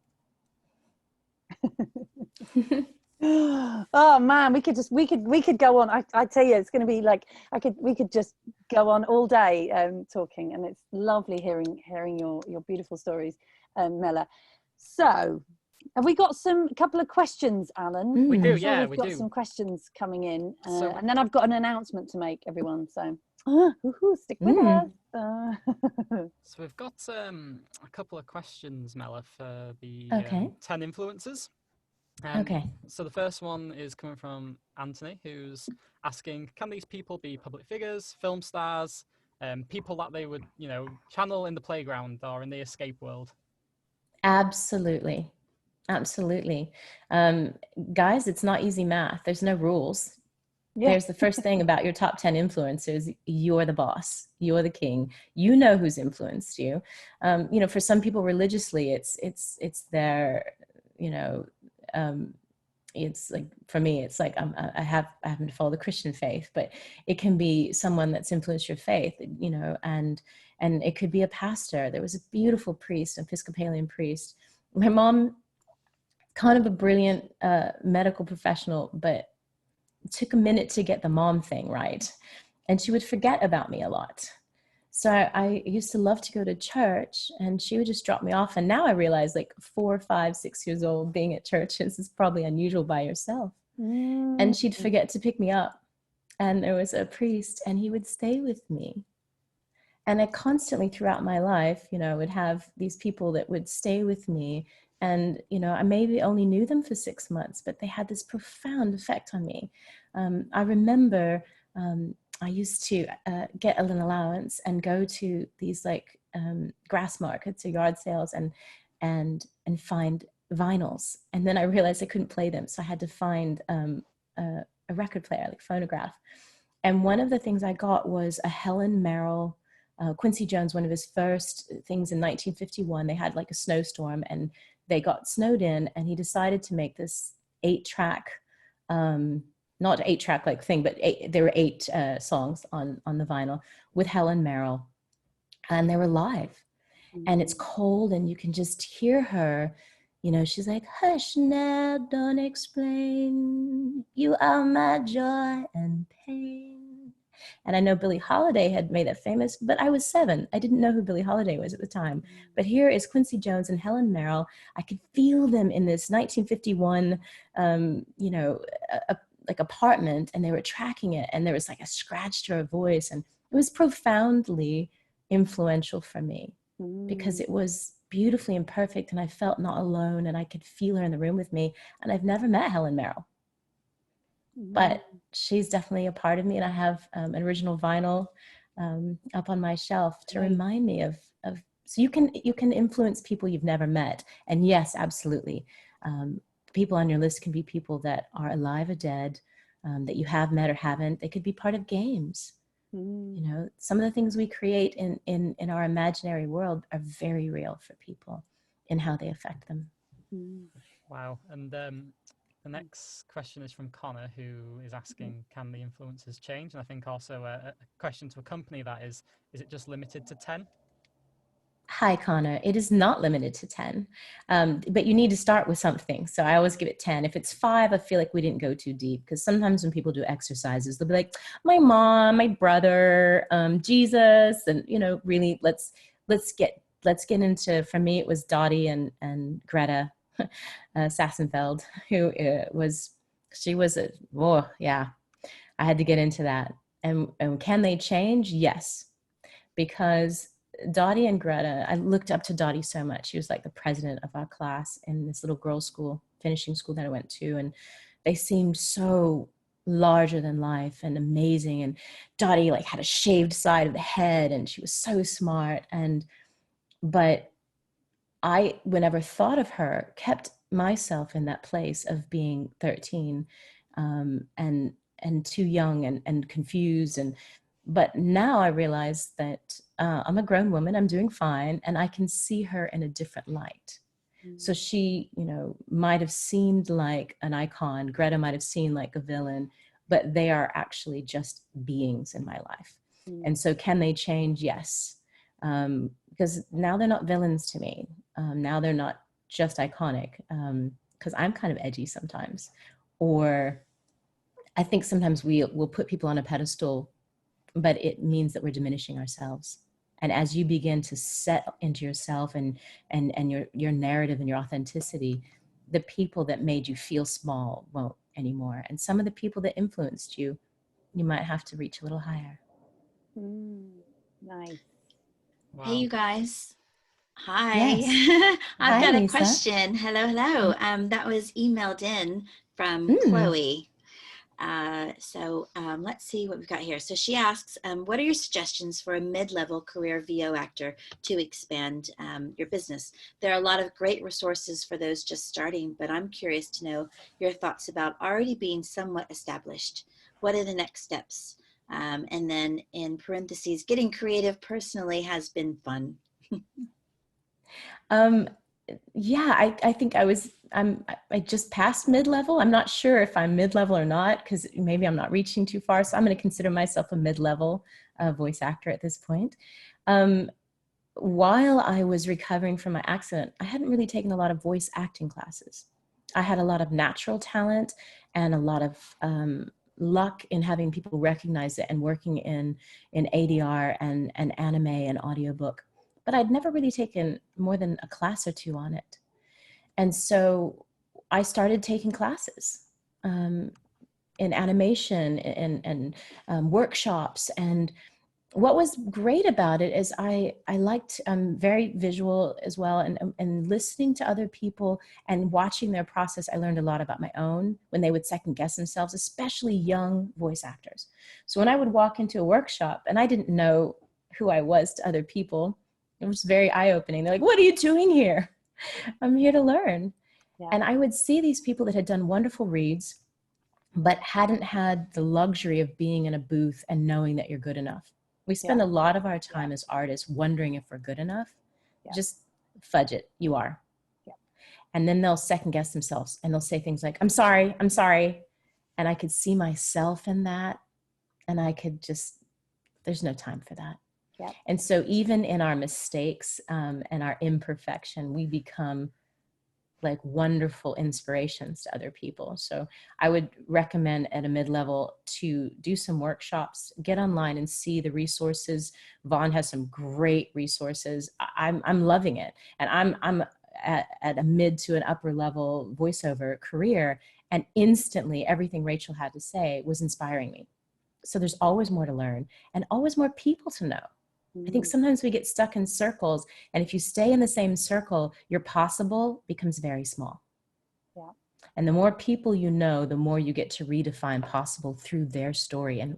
Oh man, we could go on. I tell you, it's going to be like we could just go on all day talking, and it's lovely hearing your beautiful stories, Mela. So, have we got a couple of questions, Alan? We do, I'm sure yeah, we've got some questions coming in, So, and then I've got an announcement to make, everyone. So, stick with us. So we've got a couple of questions, Mela, for the 10 influencers. So the first one is coming from Anthony, who's asking, can these people be public figures, film stars, people that they would, you know, channel in the playground or in the escape world? Absolutely. Absolutely. Guys, it's not easy math. There's no rules. Yeah. There's the first thing about your top 10 influencers. You're the boss. You're the king. You know who's influenced you. You know, for some people religiously, it's their, you know, it's like, for me, it's like I happen to follow the Christian faith, but it can be someone that's influenced your faith, you know, and it could be a pastor. There was a beautiful priest, Episcopalian priest. My mom, kind of a brilliant medical professional, but it took a minute to get the mom thing right. And she would forget about me a lot. So I used to love to go to church, and she would just drop me off. And now I realize, like 4, 5, 6 years old, being at churches is probably unusual by yourself. And she'd forget to pick me up. And there was a priest, and he would stay with me. And I constantly throughout my life, you know, would have these people that would stay with me. And, you know, I maybe only knew them for 6 months, but they had this profound effect on me. I remember I used to get an allowance and go to these like grass markets or yard sales and find vinyls. And then I realized I couldn't play them. So I had to find a record player, like phonograph. And one of the things I got was a Helen Merrill, Quincy Jones, one of his first things in 1951. They had like a snowstorm and they got snowed in, and he decided to make this 8-track, not 8-track like thing, but there were 8 songs on the vinyl with Helen Merrill, and they were live. And it's cold, and you can just hear her, you know, she's like, hush now, don't explain, you are my joy and pain. And I know Billie Holiday had made that famous, but I was 7. I didn't know who Billie Holiday was at the time. But here is Quincy Jones and Helen Merrill. I could feel them in this 1951, you know, like apartment, and they were tracking it, and there was like a scratch to her voice, and it was profoundly influential for me because it was beautifully imperfect, and I felt not alone, and I could feel her in the room with me. And I've never met Helen Merrill, but she's definitely a part of me, and I have an original vinyl up on my shelf to remind me of. So you can influence people you've never met, and yes, absolutely. People on your list can be people that are alive or dead, that you have met or haven't. They could be part of games. You know, some of the things we create in our imaginary world are very real for people in how they affect them. Wow. And the next question is from Connor, who is asking, can the influences change? And I think also a question to accompany that is it just limited to 10? Hi, Connor. It is not limited to 10, but you need to start with something. So I always give it 10. If it's 5, I feel like we didn't go too deep, because sometimes when people do exercises, they'll be like, my mom, my brother, Jesus, and really let's get into. For me, it was Dottie and Greta Sassenfeld, who she was I had to get into that. And can they change? Yes, because Dottie and Greta, I looked up to Dottie so much. She was like the president of our class in this little girls' school, finishing school that I went to. And they seemed so larger than life and amazing. And Dottie like had a shaved side of the head, and she was so smart. But I, whenever thought of her, kept myself in that place of being 13 and too young and confused. But now I realize that I'm a grown woman, I'm doing fine, and I can see her in a different light. So she, might have seemed like an icon. Greta might have seemed like a villain, but they are actually just beings in my life. And so can they change? Yes. Because now they're not villains to me. Now they're not just iconic, because I'm kind of edgy sometimes. Or I think sometimes we'll put people on a pedestal, but it means that we're diminishing ourselves. And as you begin to set into yourself and your narrative and your authenticity, the people that made you feel small won't anymore. And some of the people that influenced you, you might have to reach a little higher. Nice. Wow. Hey, you guys. Hi. Yes. I've got a question. Hello. That was emailed in from Chloe. So let's see what we've got here. So she asks, what are your suggestions for a mid-level career VO actor to expand your business? There are a lot of great resources for those just starting, but I'm curious to know your thoughts about already being somewhat established. What are the next steps? And then in parentheses, getting creative personally has been fun. I think I just passed mid-level. I'm not sure if I'm mid-level or not, because maybe I'm not reaching too far. So I'm going to consider myself a mid-level voice actor at this point. While I was recovering from my accident, I hadn't really taken a lot of voice acting classes. I had a lot of natural talent and a lot of luck in having people recognize it and working in ADR and anime and audiobook. But I'd never really taken more than a class or two on it. And so I started taking classes in animation and workshops. And what was great about it is I liked, very visual as well, and listening to other people and watching their process. I learned a lot about my own when they would second guess themselves, especially young voice actors. So when I would walk into a workshop and I didn't know who I was to other people, it was very eye-opening. They're like, what are you doing here? I'm here to learn. Yeah. And I would see these people that had done wonderful reads, but hadn't had the luxury of being in a booth and knowing that you're good enough. We spend a lot of our time as artists wondering if we're good enough. Just fudge it, you are. And then they'll second guess themselves and they'll say things like, I'm sorry. And I could see myself in that. And I could just, there's no time for that. Yep. And so even in our mistakes and our imperfection, we become like wonderful inspirations to other people. So I would recommend at a mid-level to do some workshops, get online and see the resources. Vaughn has some great resources. I'm loving it. And I'm at a mid to an upper level voiceover career, and instantly everything Rachel had to say was inspiring me. So there's always more to learn and always more people to know. I think sometimes we get stuck in circles, and if you stay in the same circle, your possible becomes very small. Yeah. And the more people you know, the more you get to redefine possible through their story and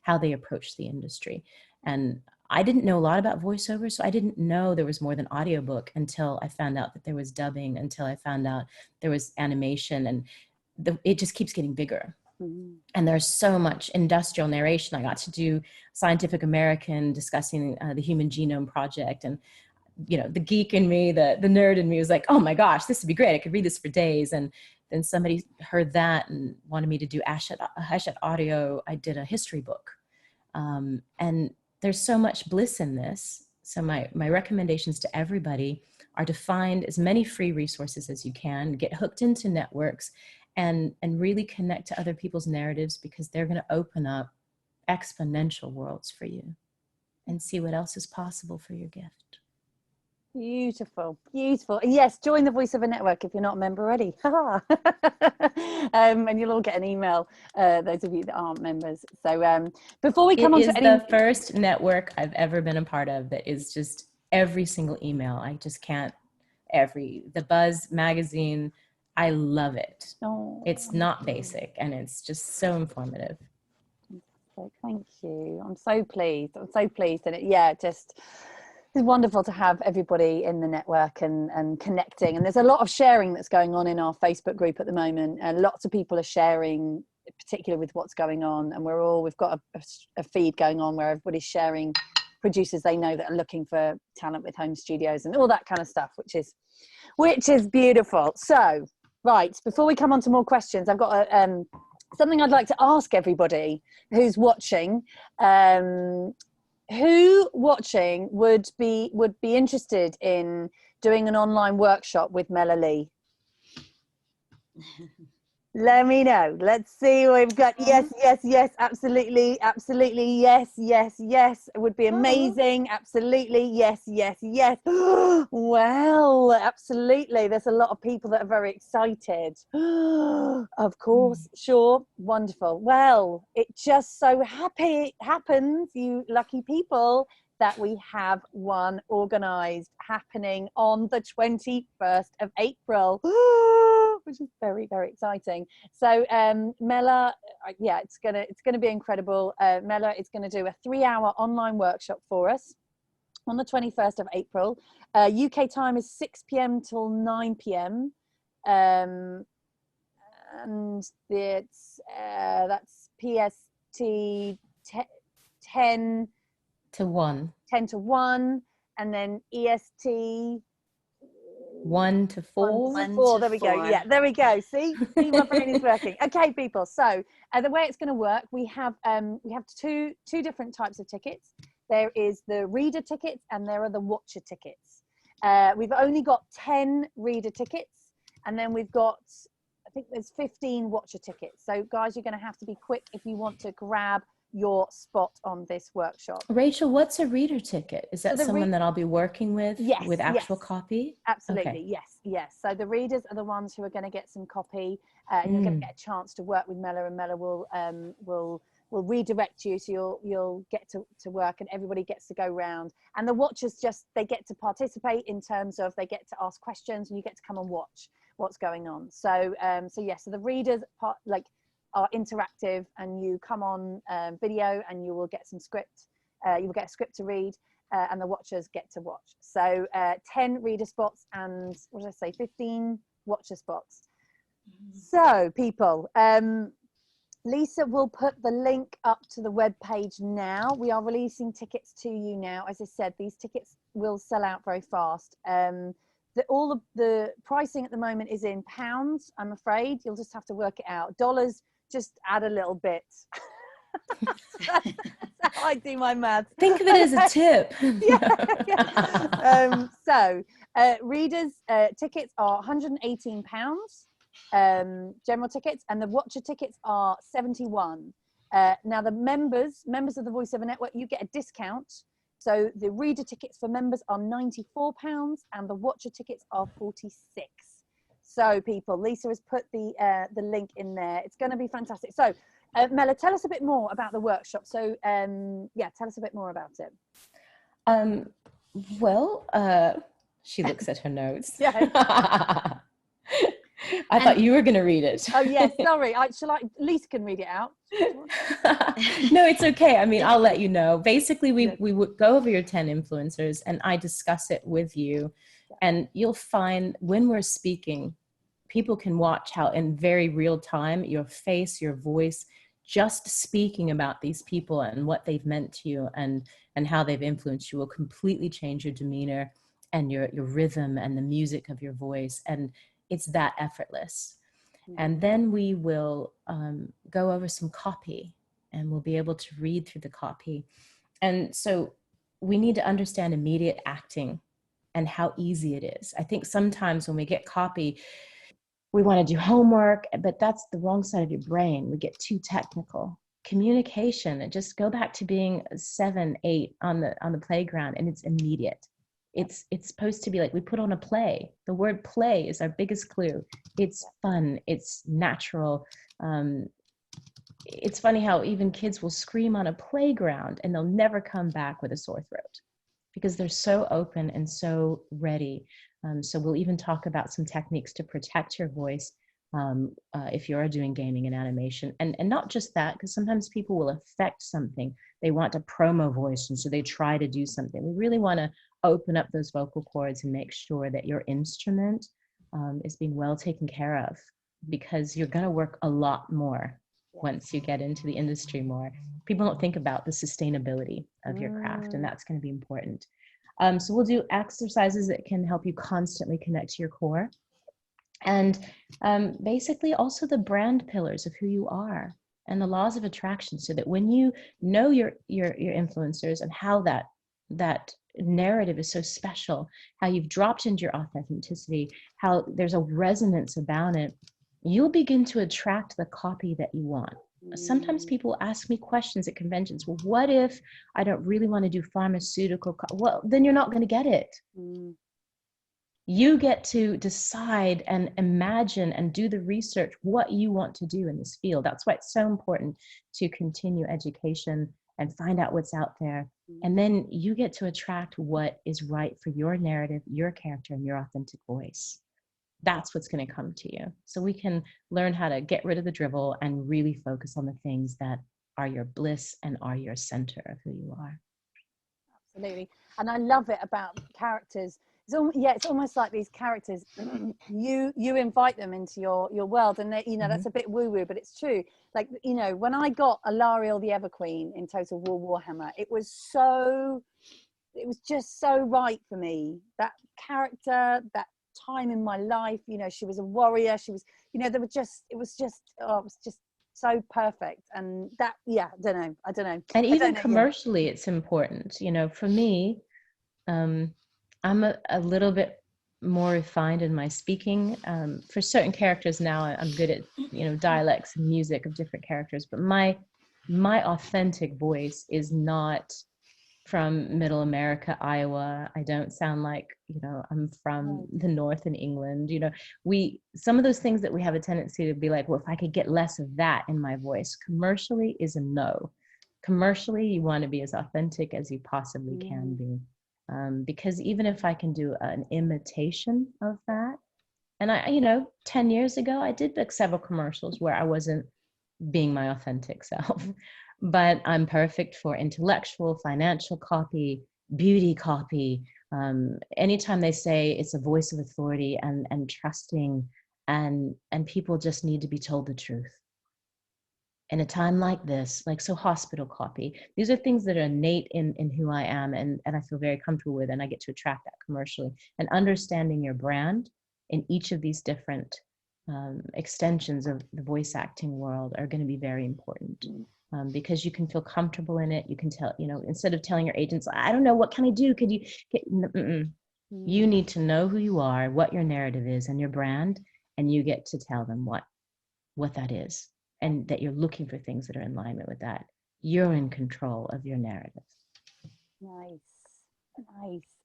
how they approach the industry. And I didn't know a lot about voiceover, so I didn't know there was more than audiobook until I found out that there was dubbing, until I found out there was animation, and it just keeps getting bigger. And there's so much industrial narration. I got to do Scientific American discussing the Human Genome Project, and the geek in me, the nerd in me was like, oh my gosh, this would be great. I could read this for days. And then somebody heard that and wanted me to do Hachette Audio. I did a history book. And there's so much bliss in this. So my recommendations to everybody are to find as many free resources as you can, get hooked into networks, and really connect to other people's narratives, because they're going to open up exponential worlds for you, and see what else is possible for your gift. Beautiful, beautiful. And yes, join the Voiceover Network if you're not a member already. And you'll all get an email, those of you that aren't members. So before we come on to the first network I've ever been a part of that is just every single email. I just can't, the Buzz magazine, I love it. Oh, it's not basic, and it's just so informative. Thank you. I'm so pleased. I'm so pleased. And it's wonderful to have everybody in the network and connecting. And there's a lot of sharing that's going on in our Facebook group at the moment. And lots of people are sharing, particularly with what's going on. And we've got a feed going on where everybody's sharing producers they know that are looking for talent with home studios and all that kind of stuff, which is beautiful. So, right, before we come on to more questions, I've got something I'd like to ask everybody who's watching. Who watching would be interested in doing an online workshop with Mela Lee? Let me know. Let's see what we've got. Yes, absolutely, yes. It would be amazing. Absolutely, yes. Well, absolutely. There's a lot of people that are very excited. Of course, sure, wonderful. Well, it just so happens, you lucky people, that we have one organised happening on the 21st of April, which is very, very exciting. So Mela, it's gonna be incredible. Mela is gonna do a 3-hour online workshop for us on the 21st of April. UK time is 6 p.m. till 9 p.m. And it's that's PST 10 to 1. 10 to 1, and then EST 1 to 4. 1 to 4. There we go. Yeah, there we go. See, my brain is working. Okay, people. So the way it's going to work, we have two different types of tickets. There is the reader tickets, and there are the watcher tickets. We've only got 10 reader tickets, and then we've got, I think there's 15 watcher tickets. So guys, you're going to have to be quick if you want to grab your spot on this workshop. Rachel, what's a reader ticket? Is that someone that I'll be working with? Yes, with actual copy? Absolutely. Okay. Yes. So the readers are the ones who are going to get some copy, and you're going to get a chance to work with Mela, and Mela will redirect you, so you'll get to work, and everybody gets to go round. And the watchers they get to participate in terms of they get to ask questions, and you get to come and watch what's going on. So so the readers are interactive, and you come on video, and you will get some script. You will get a script to read, and the watchers get to watch. So 10 reader spots and 15 watcher spots. So people, Lisa will put the link up to the web page now. We are releasing tickets to you now. As I said, these tickets will sell out very fast. All of the pricing at the moment is in pounds, I'm afraid. You'll just have to work it out. Dollars, just add a little bit. That's how I do my maths. Think of it as a tip. So readers tickets are £118, general tickets, and the watcher tickets are 71. Now the members of the Voiceover Network, you get a discount. So the reader tickets for members are £94, and the watcher tickets are 46. So people, Lisa has put the link in there. It's going to be fantastic. So Mela, tell us a bit more about the workshop. So tell us a bit more about it. She looks at her notes. Yeah. I thought you were going to read it. Oh yes, sorry. Lisa can read it out. No, it's okay. I mean, I'll let you know. Basically, we would go over your 10 influencers, and I discuss it with you. And you'll find when we're speaking, people can watch how in very real time, your face, your voice, just speaking about these people and what they've meant to you and how they've influenced you will completely change your demeanor and your rhythm and the music of your voice. And it's that effortless. And then we will go over some copy, and we'll be able to read through the copy. And so we need to understand immediate acting and how easy it is. I think sometimes when we get copy, we want to do homework, but that's the wrong side of your brain. We get too technical. Communication, and just go back to being 7, 8 on the playground, and it's immediate. It's supposed to be like we put on a play. The word play is our biggest clue. It's fun. It's natural. It's funny how even kids will scream on a playground and they'll never come back with a sore throat because they're so open and so ready. So we'll even talk about some techniques to protect your voice if you are doing gaming and animation. And not just that, because sometimes people will affect something. They want a promo voice, and so they try to do something. We really want to open up those vocal cords and make sure that your instrument is being well taken care of, because you're going to work a lot more once you get into the industry more. People don't think about the sustainability of your craft, and that's going to be important. So we'll do exercises that can help you constantly connect to your core. And basically also the brand pillars of who you are and the laws of attraction, so that when you know your influencers and how that narrative is so special, how you've dropped into your authenticity, how there's a resonance about it, you'll begin to attract the copy that you want. Sometimes people ask me questions at conventions. Well, what if I don't really want to do pharmaceutical? Well, then you're not going to get it. You get to decide and imagine and do the research what you want to do in this field. That's why it's so important to continue education and find out what's out there. And then you get to attract what is right for your narrative, your character, and your authentic voice. That's what's going to come to you. So we can learn how to get rid of the dribble and really focus on the things that are your bliss and are your center of who you are. Absolutely. And I love it about characters. It's almost like these characters, you invite them into your world, and they, that's a bit woo-woo, but it's true. Like, when I got Alariel the Everqueen in Total War Warhammer, it was just so right for me. That character, that time in my life, she was a warrior, she was, it was just so perfect. And that, I don't know. And even commercially, it's important. For me, I'm a little bit more refined in my speaking. For certain characters now, I'm good at, dialects and music of different characters, but my authentic voice is not from Middle America, Iowa. I don't sound like, I'm from the North in England. Some of those things that we have a tendency to be like, well, if I could get less of that in my voice, commercially is a no. Commercially, you want to be as authentic as you possibly can be. Because even if I can do an imitation of that, and I 10 years ago, I did several commercials where I wasn't being my authentic self. But I'm perfect for intellectual, financial copy, beauty copy. Anytime they say it's a voice of authority and trusting, and people just need to be told the truth. In a time like this, so hospital copy, these are things that are innate in who I am, and I feel very comfortable with, and I get to attract that commercially. And understanding your brand in each of these different extensions of the voice acting world are going to be very important. Because you can feel comfortable in it. You can tell, instead of telling your agents, I don't know, what can I do? Could you get, you need to know who you are, what your narrative is and your brand, and you get to tell them what that is, and that you're looking for things that are in alignment with that. You're in control of your narrative. Nice,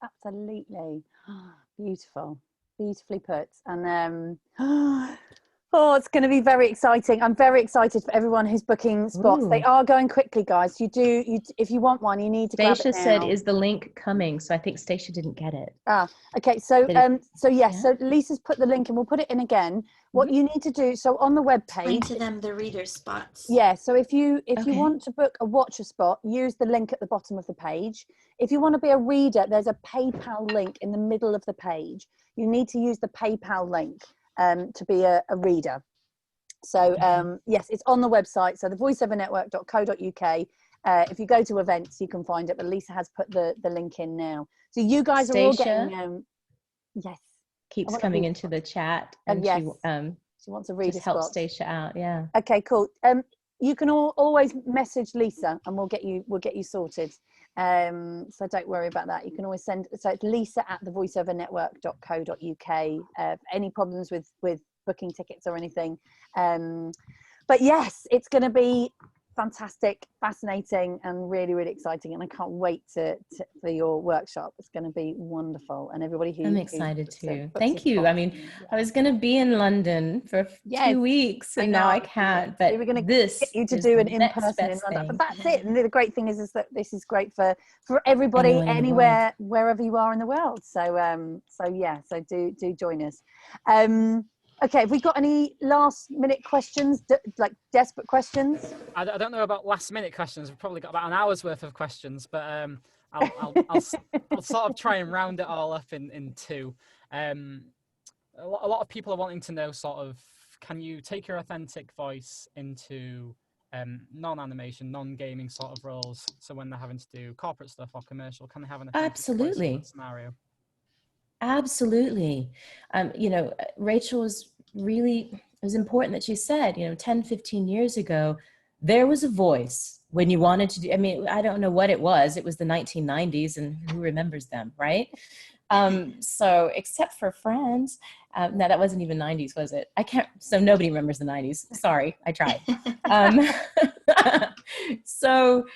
absolutely. Beautiful, beautifully put. And oh, it's going to be very exciting. I'm very excited for everyone who's booking spots. Ooh. They are going quickly, guys. If you want one, you need to grab it now. Stacia said, is the link coming? So I think Stacia didn't get it. Okay. So so Lisa's put the link, and we'll put it in again. What you need to do, so on the webpage, explain to them the reader spots. Yeah. So if you want to book a watcher spot, use the link at the bottom of the page. If you want to be a reader, there's a PayPal link in the middle of the page. You need to use the PayPal link to be a reader. So yes, it's on the website, so the voiceovernetwork.co.uk. If you go to events, you can find it, but Lisa has put the link in now. So you guys are all getting yes, keeps coming into the chat, and yes, she wants a reader just help spot. Stacia out. Yeah, okay, cool. You can always message Lisa, and we'll get you sorted. So don't worry about that. You can always send, so it's lisa@thevoiceovernetwork.co.uk. Any problems with booking tickets or anything. But yes, it's going to be fantastic, fascinating, and really, really exciting. And I can't wait for your workshop. It's going to be wonderful. And everybody who I'm excited too. Thank a you. spot. I mean, I was going to be in London for 2 weeks, and now I can't. But we were going to this get you to is do an the in-person in next London. thing. But that's it. And the great thing is that this is great for everybody, Anyone in the anywhere, wherever you are in the world. So so do join us. Okay, have we got any last minute questions, like desperate questions? I don't know about last minute questions. We've probably got about an hour's worth of questions, but I'll sort of try and round it all up in two. A lot of people are wanting to know sort of, can you take your authentic voice into non-animation, non-gaming sort of roles? So when they're having to do corporate stuff or commercial, can they have an authentic voice in that scenario? Absolutely. You know, Rachel was really, it was important that she said, 10, 15 years ago, there was a voice when you wanted to do, I mean, I don't know what it was. It was the 1990s, and who remembers them, right? So except for Friends, no, that wasn't even 90s, was it? So nobody remembers the 90s. Sorry, I tried. So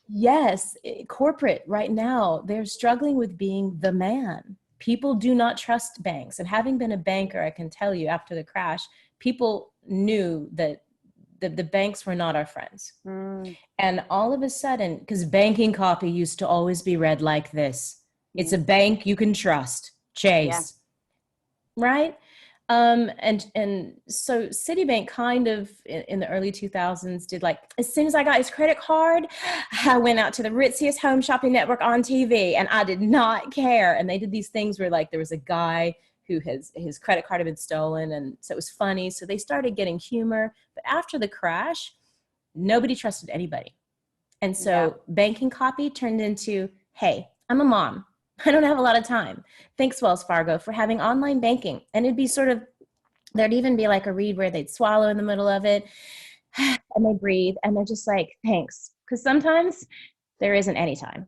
yes, corporate right now, they're struggling with being the man. People do not trust banks. And having been a banker, I can tell you after the crash, people knew that the banks were not our friends. And all of a sudden, because banking copy used to always be read like this: it's a bank you can trust, Chase. Yeah. Right? And so Citibank kind of in the early 2000s did, like, as soon as I got his credit card, I went out to the ritziest home shopping network on TV, and I did not care. And they did these things where, like, there was a guy who his credit card had been stolen, and so it was funny. So they started getting humor. But after the crash, nobody trusted anybody. And so banking copy turned into, hey, I'm a mom. I don't have a lot of time. Thanks, Wells Fargo, for having online banking. And it'd be sort of, there'd even be like a read where they'd swallow in the middle of it, and they breathe, and they're just like, thanks. Because sometimes there isn't any time.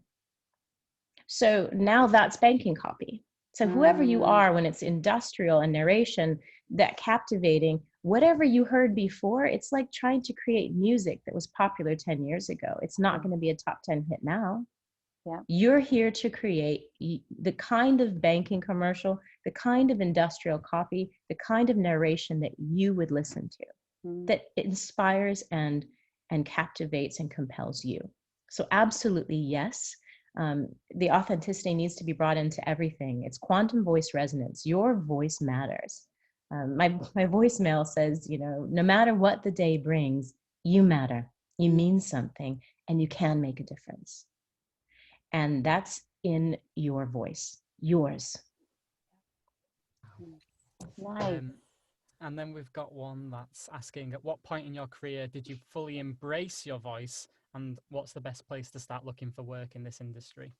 So now that's banking copy. So whoever you are, when it's industrial and narration, that captivating, whatever you heard before, it's like trying to create music that was popular 10 years ago. It's not going to be a top 10 hit now. Yeah. You're here to create the kind of banking commercial, the kind of industrial copy, the kind of narration that you would listen to, that inspires and captivates and compels you. So absolutely, yes. The authenticity needs to be brought into everything. It's quantum voice resonance. Your voice matters. My voicemail says, no matter what the day brings, you matter. You mean something, and you can make a difference. And that's in your voice, yours. Nice. And then we've got one that's asking, at what point in your career did you fully embrace your voice, and what's the best place to start looking for work in this industry?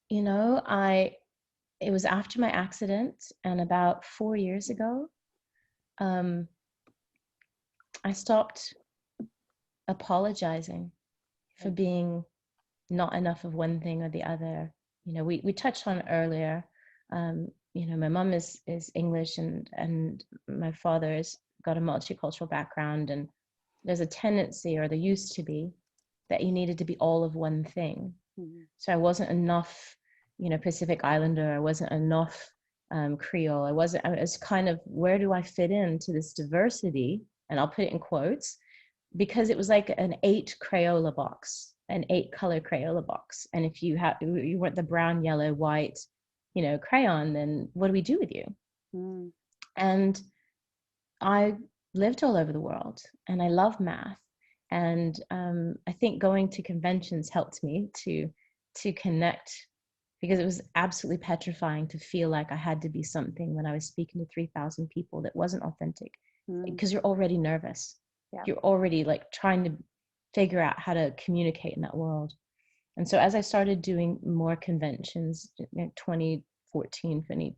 It was after my accident, and about 4 years ago, I stopped apologizing for being not enough of one thing or the other. We touched on earlier, my mom is English, and my father has got a multicultural background, and there's a tendency, or there used to be, that you needed to be all of one thing. So I wasn't enough, Pacific Islander. I wasn't enough Creole. I was kind of, where do I fit into this diversity? And I'll put it in quotes, because it was like an 8 Crayola box, an 8 color Crayola box. And if you weren't the brown, yellow, white, crayon, then what do we do with you? And I lived all over the world, and I love math. And I think going to conventions helped me to connect, because it was absolutely petrifying to feel like I had to be something when I was speaking to 3,000 people that wasn't authentic, because you're already nervous. Yeah. You're already like trying to figure out how to communicate in that world. And so as I started doing more conventions, 2014,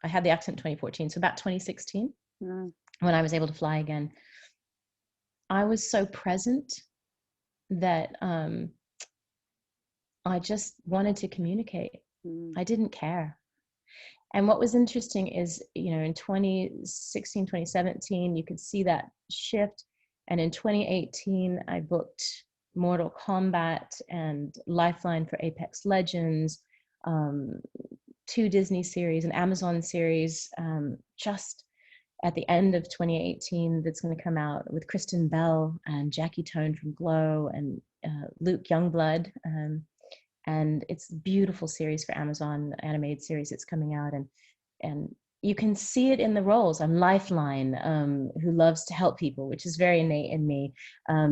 I had the accident in 2014, so about 2016, when I was able to fly again, I was so present that I just wanted to communicate. I didn't care. And what was interesting is, you know, in 2016, 2017, you could see that shift. And in 2018, I booked Mortal Kombat and Lifeline for Apex Legends, 2 Disney series, an Amazon series, just at the end of 2018 that's going to come out with Kristen Bell and Jackie Tone from Glow and Luke Youngblood. And it's a beautiful series for Amazon, animated series that's coming out. And you can see it in the roles. I'm Lifeline, who loves to help people, which is very innate in me.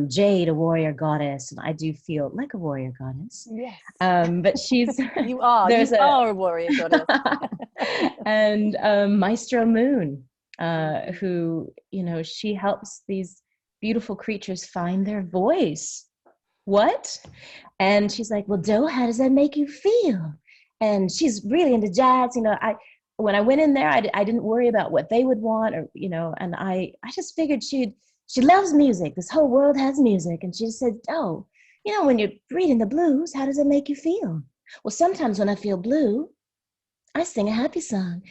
Jade, a warrior goddess, and I do feel like a warrior goddess. Yes. But she's you are a warrior goddess. And Maestro Moon, who, you know, she helps these beautiful creatures find their voice. What? And she's like, well, Doe, how does that make you feel? And she's really into jazz. You know, when I went in there, I didn't worry about what they would want, or, you know, and I just figured she loves music. This whole world has music. And she just said, oh, you know, when you're reading the blues, how does it make you feel? Well, sometimes when I feel blue, I sing a happy song.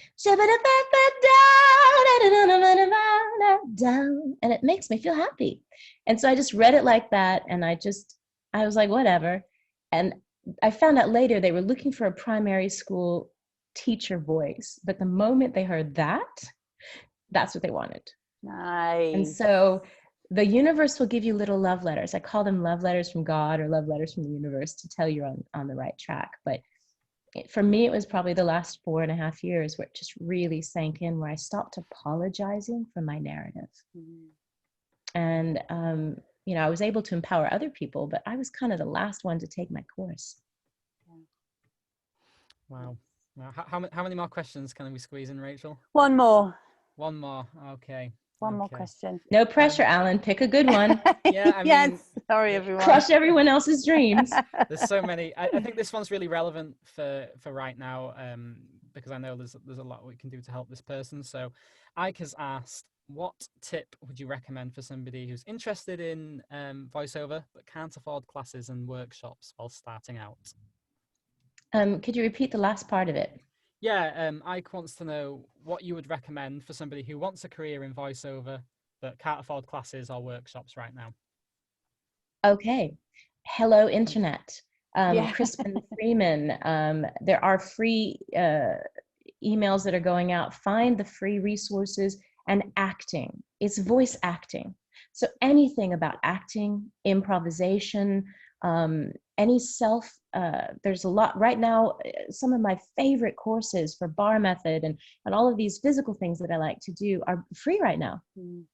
And it makes me feel happy. And so I just read it like that. And I was like, whatever. And I found out later they were looking for a primary school teacher voice. But the moment they heard that, that's what they wanted. Nice. And so the universe will give you little love letters. I call them love letters from God or love letters from the universe to tell you're on the right track. But for me, it was probably the last 4.5 years where it just really sank in, where I stopped apologizing for my narrative. And, you know, I was able to empower other people, but I was kind of the last one to take my course. Wow. How many more questions can we squeeze in, Rachel? One more. Okay. One more question. No pressure, Alan. Pick a good one. Yeah, I mean, yes. Sorry, everyone. Crush everyone else's dreams. There's so many. I think this one's really relevant for right now, because I know there's a lot we can do to help this person. So Ike has asked, what tip would you recommend for somebody who's interested in voiceover but can't afford classes and workshops while starting out? Could you repeat the last part of it? Yeah, Ike wants to know what you would recommend for somebody who wants a career in voiceover but can't afford classes or workshops right now. Okay. Hello, Internet. Crispin Freeman. There are free emails that are going out. Find the free resources and acting. It's voice acting. So anything about acting, improvisation, any there's a lot right now. Some of my favorite courses for bar method and all of these physical things that I like to do are free right now.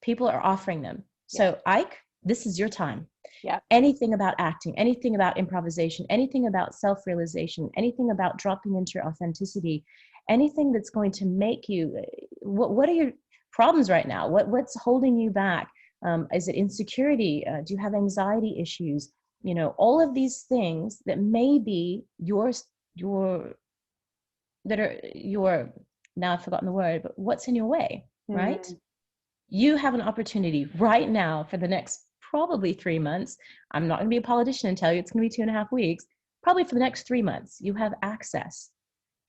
People are offering them. So Ike, this is your time. Yeah. Anything about acting, anything about improvisation, anything about self-realization, anything about dropping into your authenticity, anything that's going to make you, what are your problems right now? What's holding you back? Is it insecurity? Do you have anxiety issues? You know, all of these things that may be now I've forgotten the word, but what's in your way, right? You have an opportunity right now for the next probably 3 months. I'm not going to be a politician and tell you it's going to be 2.5 weeks. Probably for the next 3 months, you have access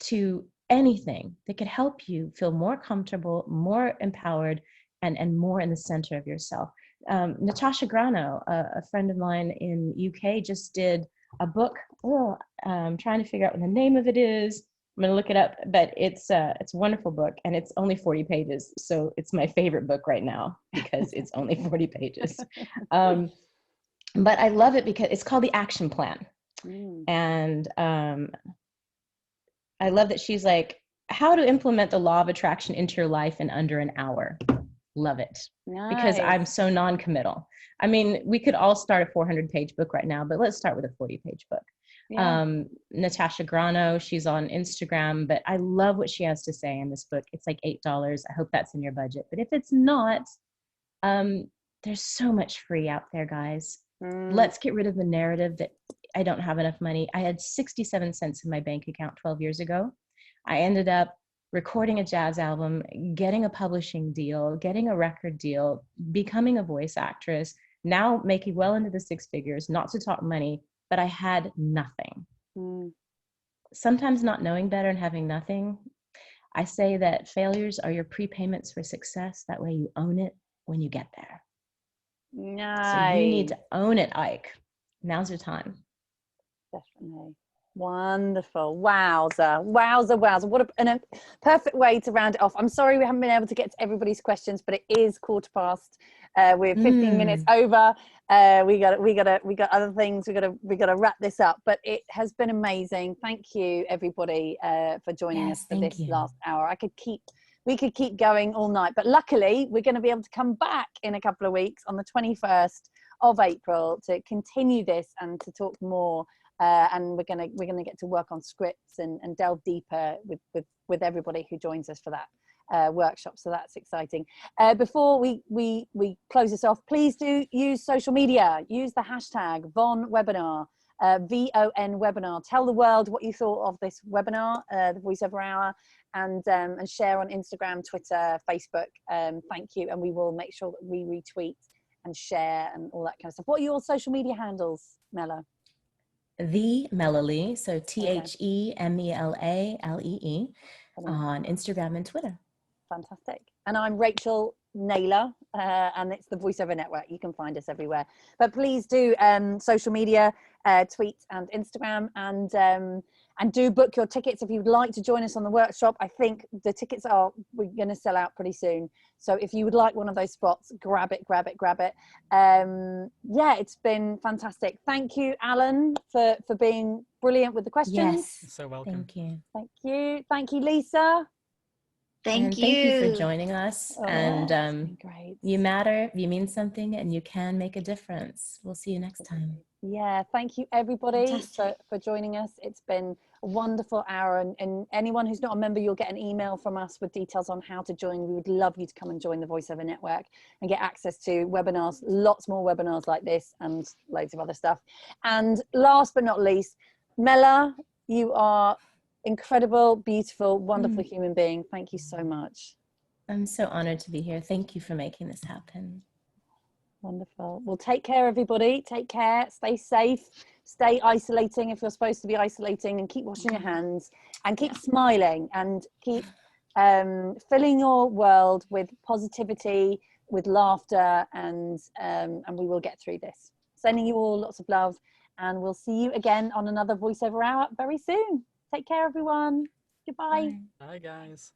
to anything that could help you feel more comfortable, more empowered, and more in the center of yourself. Natasha Grano, a friend of mine in UK, just did a book. I'm trying to figure out what the name of it is. I'm going to look it up, but it's a wonderful book, and it's only 40 pages. So it's my favorite book right now because it's only 40 pages. But I love it because it's called The Action Plan. And I love that she's like, how to implement the law of attraction into your life in under an hour. Love it. Nice. Because I'm so non-committal. I mean, we could all start a 400-page book right now, but let's start with a 40-page book. Yeah. Natasha Grano, she's on Instagram, but I love what she has to say in this book. It's like $8. I hope that's in your budget. But if it's not, there's so much free out there, guys. Let's get rid of the narrative that I don't have enough money. I had 67 cents in my bank account 12 years ago. I ended up recording a jazz album, getting a publishing deal, getting a record deal, becoming a voice actress, now making well into the 6 figures, not to talk money, but I had nothing. sometimes not knowing better and having nothing, I say that failures are your prepayments for success. That way you own it when you get there. Nice. So you need to own it, Ike. Now's your time. Definitely. Wonderful. Wowza. Wowza, wowza. What a perfect way to round it off. I'm sorry we haven't been able to get to everybody's questions, but it is 15:15. We're 15 minutes over. We got other things. We got to wrap this up, but it has been amazing. Thank you everybody for joining us for this last hour. We could keep going all night, but luckily we're going to be able to come back in a couple of weeks on the 21st of April to continue this and to talk more. And we're gonna get to work on scripts and delve deeper with everybody who joins us for that workshop. So that's exciting. Before we close this off, please do use social media. Use the hashtag VON Webinar, VON Webinar. Tell the world what you thought of this webinar, the Voiceover Hour, and share on Instagram, Twitter, Facebook. Thank you, and we will make sure that we retweet and share and all that kind of stuff. What are your social media handles, Mela? The Mela Lee, so TheMelaLee on Instagram and Twitter. Fantastic. And I'm Rachel Naylor, and it's the Voiceover Network. You can find us everywhere. But please do social media, tweet and Instagram, and do book your tickets if you'd like to join us on the workshop. I think the tickets we're going to sell out pretty soon. So if you would like one of those spots, grab it. Yeah, it's been fantastic. Thank you, Alan, for being brilliant with the questions. Yes. You're so welcome. Thank you. Thank you. Thank you, Lisa. Thank you. Thank you for joining us. And great. You matter, you mean something, and you can make a difference. We'll see you next time. Yeah, thank you everybody for joining us. It's been a wonderful hour, and anyone who's not a member, you'll get an email from us with details on how to join. We would love you to come and join the Voiceover Network and get access to webinars, lots more webinars like this and loads of other stuff. And last but not least, Mela, you are incredible, beautiful, wonderful human being. Thank you so much. I'm so honored to be here. Thank you for making this happen. Wonderful. Well, take care, everybody. Take care. Stay safe. Stay isolating if you're supposed to be isolating, and keep washing your hands and keep smiling and keep filling your world with positivity, with laughter, and we will get through this. Sending you all lots of love, and we'll see you again on another Voiceover Hour very soon. Take care, everyone. Goodbye. Bye, guys.